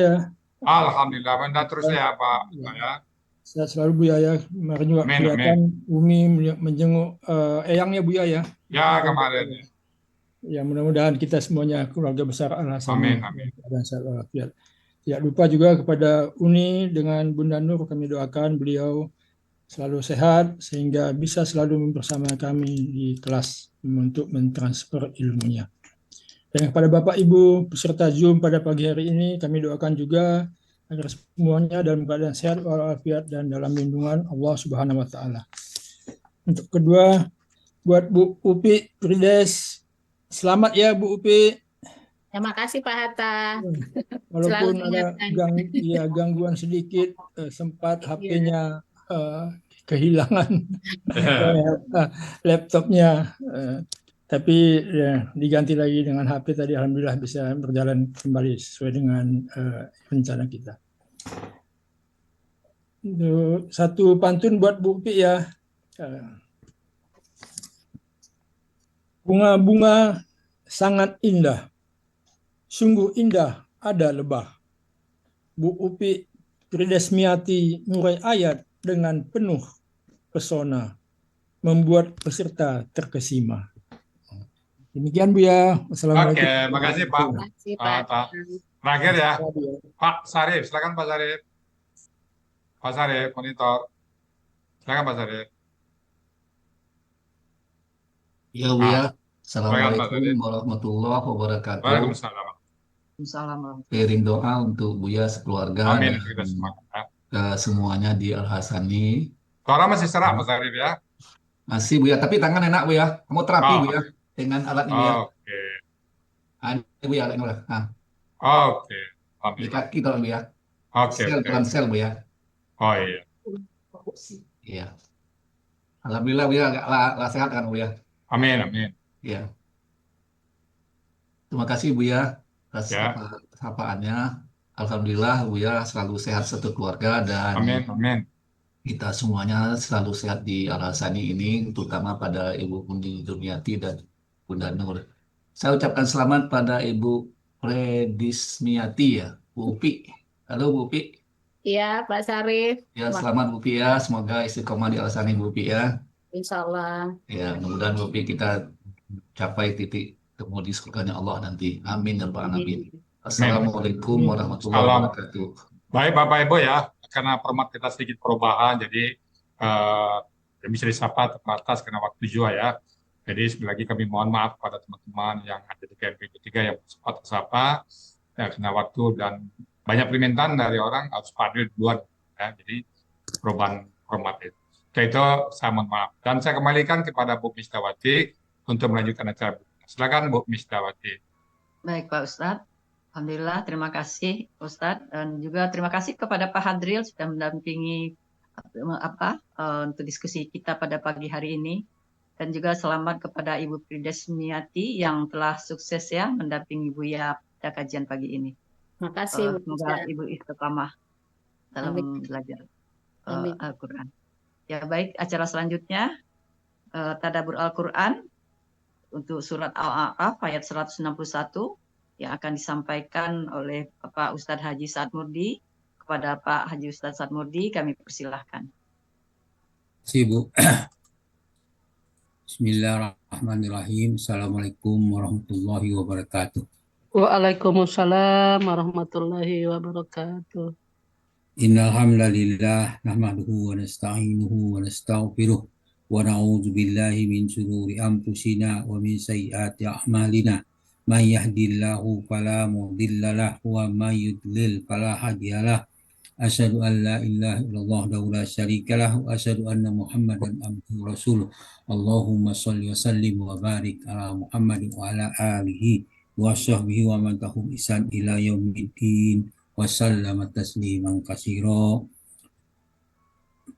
Alhamdulillah, Anda terus ya Pak. Ya. Sehat selalu Bu ya. Kemarin juga kelihatan Umi menjenguk eyangnya Bu ya. Ya, kemarin. Ya, mudah-mudahan kita semuanya keluarga besar Al-Hasani. Amin. Dan sehat walafiat. Tidak lupa juga kepada Uni dengan Bunda Nur, kami doakan beliau selalu sehat sehingga bisa selalu bersama kami di kelas untuk mentransfer ilmunya. Dan kepada Bapak Ibu peserta Zoom pada pagi hari ini kami doakan juga agar semuanya dalam keadaan sehat walafiat dan dalam lindungan Allah Subhanahu wa Ta'ala. Untuk kedua, buat Bu Upi Prides, selamat ya Bu Upi. Terima kasih Pak Hatta. Walaupun ada gangguan sedikit, sempat HP-nya kehilangan laptopnya, tapi ya, diganti lagi dengan HP tadi, alhamdulillah bisa berjalan kembali sesuai dengan rencana kita. Satu pantun buat Bu Upi ya. Bunga-bunga sangat indah, sungguh indah ada lebah. Bu Upi Pridesmiati ngurai ayat dengan penuh pesona, membuat peserta terkesima. Demikian Bu ya. Wassalamualaikum. Oke, makasih Pak. Terakhir ya, Pak Sarif, silakan Pak Sarif. Pak Sarif, monitor. Silakan Pak Sarif. Ya Bu ya. Assalamualaikum warahmatullahi wabarakatuh. Waalaikumsalam. Kirim doa untuk Buya sekeluarga. Amin. Dan semuanya di Al-Hasani. Suara masih serak Pak Sarif ya? Masih Bu ya, tapi tangan enak Bu ya. Kamu terapi Bu ya dengan alat ini ya. Oke. Ini Bu ya alatnya Bu. Oke. Di kaki kalau Bu ya. Oke. Sel Bu ya. Oh iya. Iya. Alhamdulillah Bu ya, agak sehat kan Bu ya. Amin, amin. Iya. Terima kasih Bu ya atas sapaannya. Alhamdulillah Bu ya selalu sehat satu keluarga dan amin, amin. kita semuanya selalu sehat di Al-Hasani ini, terutama pada Ibu Pundi Durniati dan Bunda Nur. Saya ucapkan selamat pada Ibu Predismiati ya, Bu Upi. Halo Bu Upi. Iya, Pak Sarif. Ya, selamat Bu Upi ya. Semoga istiqomah di Al-Hasani Bu Upi ya. Insya Allah. Ya, mudah-mudahan Bu Upi kita capai titik temu di surganya Allah nanti. Amin dan Pak Amin. Assalamualaikum warahmatullahi wabarakatuh. Baik Bapak Ibu ya, karena format kita sedikit perubahan, jadi bisa disapa terbatas karena waktu juga ya. Jadi sekali lagi kami mohon maaf kepada teman-teman yang ada di KMP 3 yang sempat tersapa ya, karena waktu dan banyak permintaan dari orang harus hadir duluan ya, jadi perubahan format itu. Oke, itu saya mohon maaf. Dan saya kembalikan kepada Bu Mistawati untuk melanjutkan acara. Silakan Bu Mistawati. Baik Pak Ustadz. Alhamdulillah, terima kasih Ustadz, dan juga terima kasih kepada Pak Hadril sudah mendampingi untuk diskusi kita pada pagi hari ini, dan juga selamat kepada Ibu Pridesmiati yang telah sukses ya mendampingi Buya pada kajian pagi ini. Terima kasih. Semoga Ibu istiqamah dalam belajar Al-Quran. Ya baik, acara selanjutnya Tadabbur Al-Quran untuk surat Al-A'raf ayat 161. Yang akan disampaikan oleh Bapak Ustadz Haji Sa'ad Murdi. Kepada Pak Haji Ustadz Sa'ad Murdi, kami persilahkan. Terima kasih, Bu. Bismillahirrahmanirrahim. Assalamualaikum warahmatullahi wabarakatuh. Waalaikumsalam warahmatullahi wabarakatuh. Innal hamdalillah nahmaduhu wa nasta'inuhu wa nastaghfiruh wa na'udzu billahi min shururi anfusina wa min sayyiati a'malina. Man yahdihillahu fala mudilla lahu wa may yudlil fala hadiya lahu. Asyhadu an la ilaha illallah wahdahu la syarika lahu wa asyhadu anna Muhammadan abduhu rasuluh. Allahumma shalli wa sallim wa barik ala Muhammadin wa ala alihi wa sahbihi wa man tabi'ahum bi ihsan ila yaumiddin wa sallama tasliman katsira.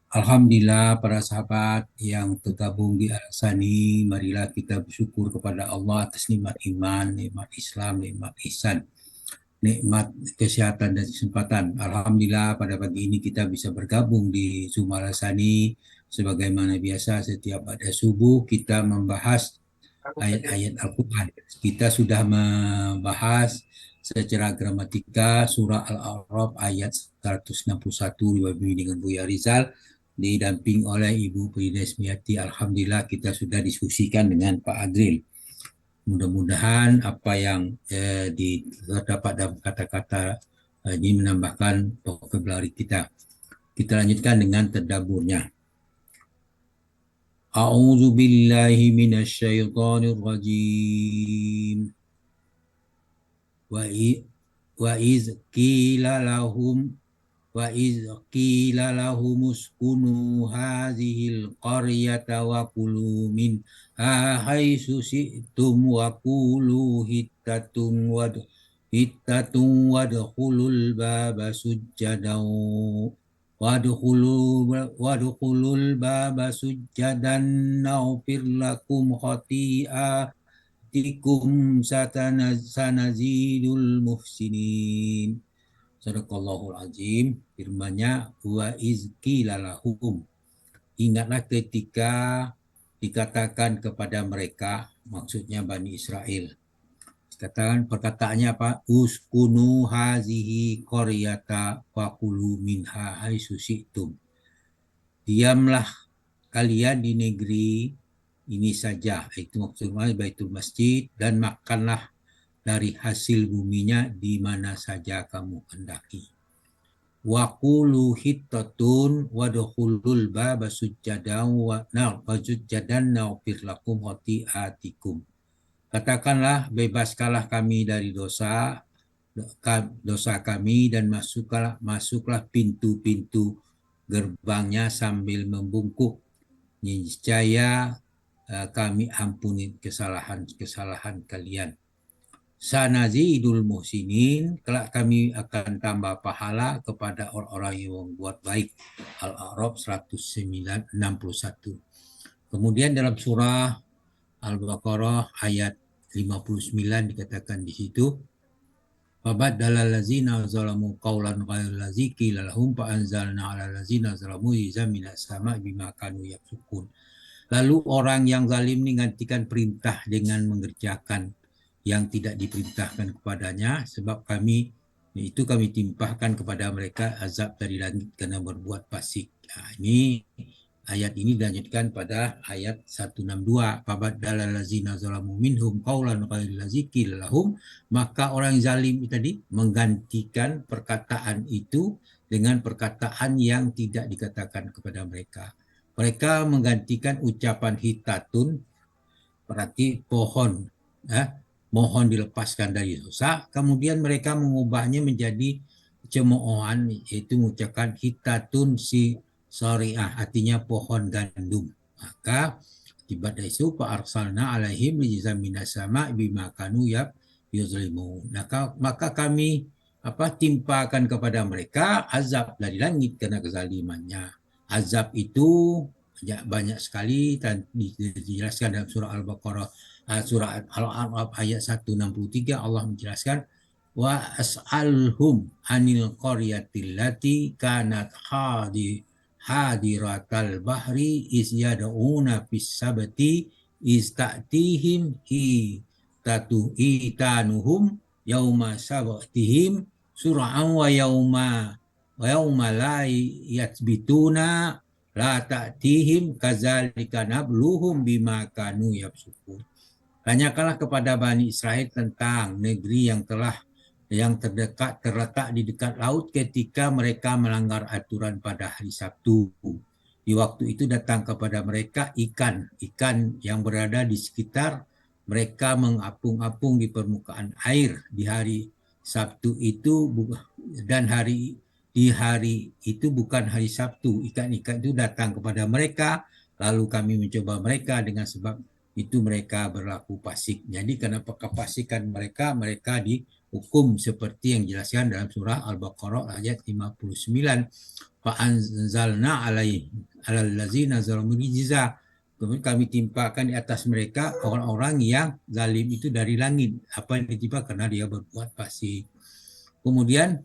Alhamdulillah para sahabat yang tergabung di Al-Hasani, marilah kita bersyukur kepada Allah atas nikmat iman, nikmat Islam, nikmat ihsan, nikmat kesehatan dan kesempatan. Alhamdulillah pada pagi ini kita bisa bergabung di Zoom Al-Hasani. Sebagaimana biasa setiap ada subuh kita membahas ayat-ayat Al-Quran. Kita sudah membahas secara gramatika surah Al-A'raf ayat 161 dibimbing dengan Buya Rizal, didamping oleh Ibu Pridesmiati. Alhamdulillah kita sudah diskusikan dengan Pak Adril. Mudah-mudahan apa yang terdapat dalam kata-kata ini menambahkan vocabulary kita. Kita lanjutkan dengan tadaburnya. A'udzu billahi minasyaitonir rajim. Wa iz qila lahum uskunu hadhil qaryata wa kulu minha haitsu syi'tum wa qulu hittatun wadkhulul baba sujjadan naghfir lakum khati'atikum sanazidul muhsinin. Sadaqallahul azim. Firman-Nya wa izqila lahum. Ingatlah ketika dikatakan kepada mereka, maksudnya Bani Israel. Dikatakan perkataannya apa? Uskunu hazihi qaryata faqulu minha haitsu syi'tum. Diamlah kalian di negeri ini saja, itu maksudnya Baitul Masjid, dan makanlah dari hasil buminya di mana saja kamu hendaki. Wa qulu hittatun wadkhulul baba sujjadan naghfir lakum khati'atikum. Katakanlah, bebaskanlah kami dari dosa kami dan masuklah pintu-pintu gerbangnya sambil membungkuk. Niscaya kami ampuni kesalahan kalian. Sanazidul muhsinin, kelak kami akan tambah pahala kepada orang-orang yang membuat baik. Al-A'raf 161. Kemudian dalam surah Al-Baqarah ayat 59 dikatakan di situ, Fabaddala allazina zalamu qawlan ghairal ladzi qila lahum fa anzalna 'alal ladzina zalamu rizqan minas sama'i bima kanu yafsukun. Lalu orang yang zalim menggantikan perintah dengan mengerjakan yang tidak diperintahkan kepadanya, sebab kami timpahkan kepada mereka azab dari langit karena berbuat fasik. Nah, ini ayat ini dilanjutkan pada ayat 162. Fabaddala allazina zalamu minhum qawlan ghairal ladzi qila lahum, maka orang zalim tadi menggantikan perkataan itu dengan perkataan yang tidak dikatakan kepada mereka. Mereka menggantikan ucapan hitatun, berarti pohon, mohon dilepaskan dari dosa. Kemudian mereka mengubahnya menjadi cemoohan, yaitu mengucapkan hitatun si syariah, artinya pohon gandum. Maka tiba dari itu fa arsalna alaihim rijzan minas sama' bima kanu yuzlimun. Maka kami timpakan kepada mereka azab dari langit karena kezalimannya. Azab itu banyak sekali dan dijelaskan dalam surah Al-Baqarah, surah Al-A'raf ayat 163. Allah menjelaskan wa as'alhum anil qaryatil lati kanat hadiratal bahri is yad'una fis sabti is ta'tihim itanuhum yauma sabtihim sur'an wa yauma la yatsbituna la ta'tihim kadzalika nabluhum bima kanu yafsukun. Tanyakanlah kepada Bani Israel tentang negeri yang terletak di dekat laut ketika mereka melanggar aturan pada hari Sabtu. Di waktu itu datang kepada mereka ikan yang berada di sekitar mereka mengapung-apung di permukaan air di hari Sabtu itu, dan di hari itu bukan hari Sabtu. Ikan-ikan itu datang kepada mereka, lalu kami mencoba mereka, dengan sebab itu mereka berlaku fasik. Jadi karena kefasikan mereka dihukum seperti yang dijelaskan dalam surah Al-Baqarah ayat 59. Fa anzalna alal ladzina zalamu rijza. Kemudian kami timpakan di atas mereka orang-orang yang zalim itu dari langit. Apa yang ditimpa? Karena dia berbuat fasik. Kemudian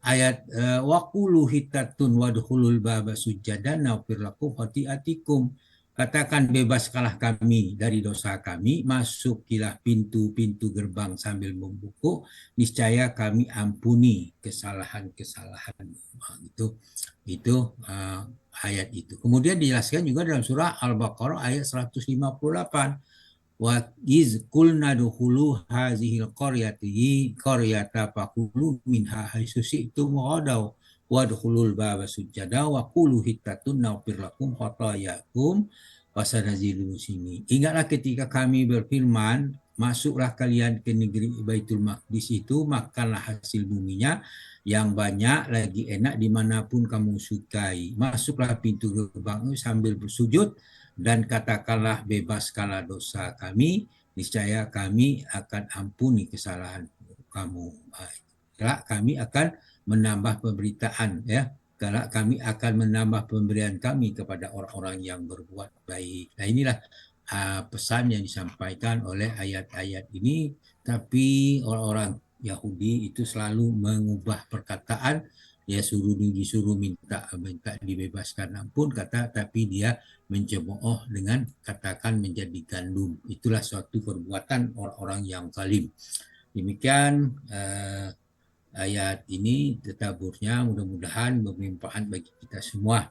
ayat waqulu hitatun wadkhulul baba sujadan naghfir lakum khati'atikum. Katakan bebaskanlah kami dari dosa kami, masukilah pintu-pintu gerbang sambil membuku, niscaya kami ampuni kesalahan-kesalahan. Itu ayat itu. Kemudian dijelaskan juga dalam surah Al-Baqarah ayat 158. Wa iz qulna dukhulu hazihil qaryata faqulu minha haitsu syi'tum ghadaw wadkhulul baba sujada wa qulu hittatun naghfir lakum khatayakum wasanazilul sini. Ingatlah ketika kami berfirman, masuklah kalian ke negeri Baitul Maqdis itu, makanlah hasil buminya yang banyak lagi enak dimanapun kamu sukai. Masuklah pintu gerbang sambil bersujud dan katakanlah bebaskanlah dosa kami, niscaya kami akan ampuni kesalahan kamu. Kami akan menambah pemberitaan, Karena kami akan menambah pemberian kami kepada orang-orang yang berbuat baik. Nah, inilah pesan yang disampaikan oleh ayat-ayat ini. Tapi orang-orang Yahudi itu selalu mengubah perkataan, disuruh minta dibebaskan ampun, tapi dia mencemooh dengan katakan menjadi gandum. Itulah suatu perbuatan orang-orang yang zalim. Demikian ayat ini tadaburnya, mudah-mudahan bermanfaat bagi kita semua.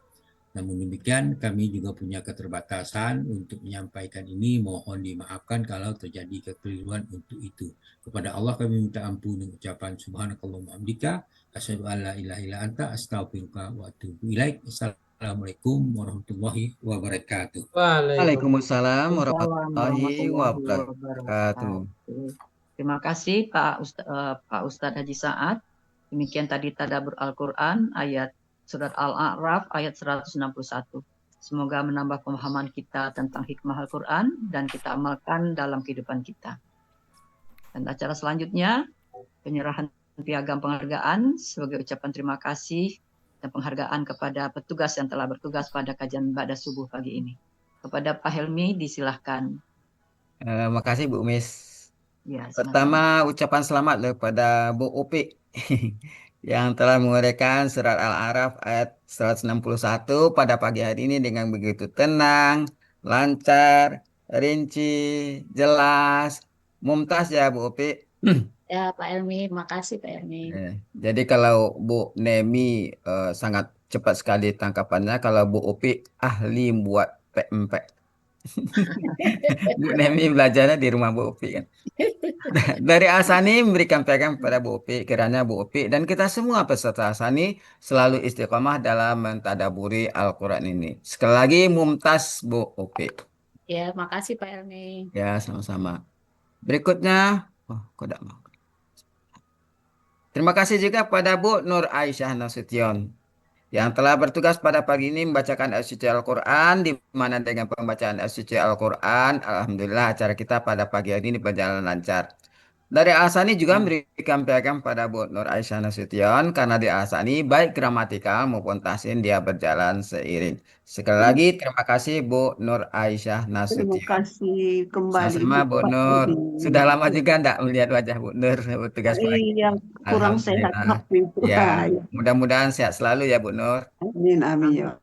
Namun demikian kami juga punya keterbatasan untuk menyampaikan ini, mohon dimaafkan kalau terjadi kekeliruan untuk itu. Kepada Allah kami minta ampun dengan ucapan subhanakallahumma hamdika asyhadu an la ilaha illa anta astaghfiruka wa atubu ilaik. Assalamualaikum warahmatullahi wabarakatuh. Waalaikumsalam warahmatullahi wabarakatuh. Terima kasih Pak Ustadz Haji Sa'ad. Demikian tadi tadabbur Al-Quran ayat surat Al-A'raf ayat 161. Semoga menambah pemahaman kita tentang hikmah Al-Quran dan kita amalkan dalam kehidupan kita. Dan acara selanjutnya, penyerahan piagam penghargaan sebagai ucapan terima kasih dan penghargaan kepada petugas yang telah bertugas pada kajian ibadah subuh pagi ini. Kepada Pak Helmi disilahkan. Makasih Bu Mis. Ya, sama-sama. Pertama, ucapan selamat kepada Bu Upi yang telah menguraikan surat Al-A'raf ayat 161 pada pagi hari ini dengan begitu tenang, lancar, rinci, jelas, mumtaz ya Bu Upi. Ya, Pak Elmi, makasih Pak Elmi. Jadi kalau Bu Nemi sangat cepat sekali tangkapannya, kalau Bu Upi ahli buat pempek. Bu Nemi belajarnya di rumah Bu Upi kan. Dari Asani memberikan pegang kepada Bu Upi, kiranya Bu Upi dan kita semua peserta Asani selalu istiqomah dalam mentadaburi Al-Quran ini. Sekali lagi mumtaz Bu Upi. Ya, makasih Pak Elmi. Ya, sama-sama. Berikutnya, kok tidak mau. Terima kasih juga pada Bu Nur Aisyah Nasution yang telah bertugas pada pagi ini membacakan ayat suci Al-Quran, di mana dengan pembacaan ayat suci Al-Quran, alhamdulillah acara kita pada pagi hari ini berjalan lancar. Dari Asani juga memberikan pegang pada Bu Nur Aisyah Nasution karena di Asani baik gramatikal maupun tahsin dia berjalan seiring. Sekali lagi terima kasih Bu Nur Aisyah Terima Nasution. kasih kembali Sama Bu Pak Nur. Edi. Sudah lama juga enggak melihat wajah Bu Nur bertugas pagi. Iya, kurang sehat Alhamdulillah. waktu itu. Ya, mudah-mudahan sehat selalu ya Bu Nur. Amin, amin ya.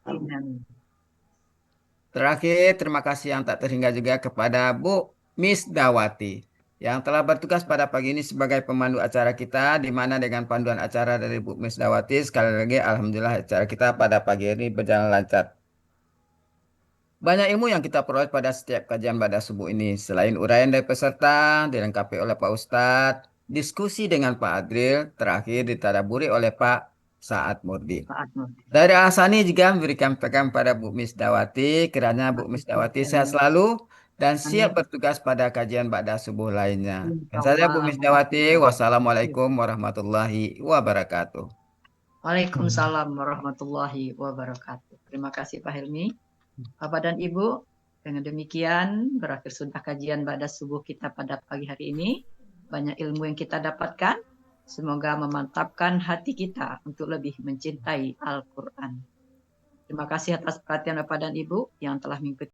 Terakhir, terima kasih yang tak terhingga juga kepada Bu Miss Dawati yang telah bertugas pada pagi ini sebagai pemandu acara kita, di mana dengan panduan acara dari Bu Miss Dawati, sekali lagi alhamdulillah acara kita pada pagi ini berjalan lancar. Banyak ilmu yang kita peroleh pada setiap kajian pada subuh ini. Selain uraian dari peserta, dilengkapi oleh Pak Ustadz, diskusi dengan Pak Adril, terakhir ditadaburi oleh Pak Saad Murdi. Dari Asani juga memberikan pegang pada Bu Miss Dawati, kiranya Bu Miss Dawati sehat selalu dan siap bertugas pada kajian pada subuh lainnya. Dan saya Bu Miss Dawati, wassalamualaikum warahmatullahi wabarakatuh. Waalaikumsalam warahmatullahi wabarakatuh. Terima kasih Pak Helmi. Bapak dan Ibu, dengan demikian berakhir sudah kajian pada subuh kita pada pagi hari ini. Banyak ilmu yang kita dapatkan. Semoga memantapkan hati kita untuk lebih mencintai Al-Quran. Terima kasih atas perhatian Bapak dan Ibu yang telah mengikuti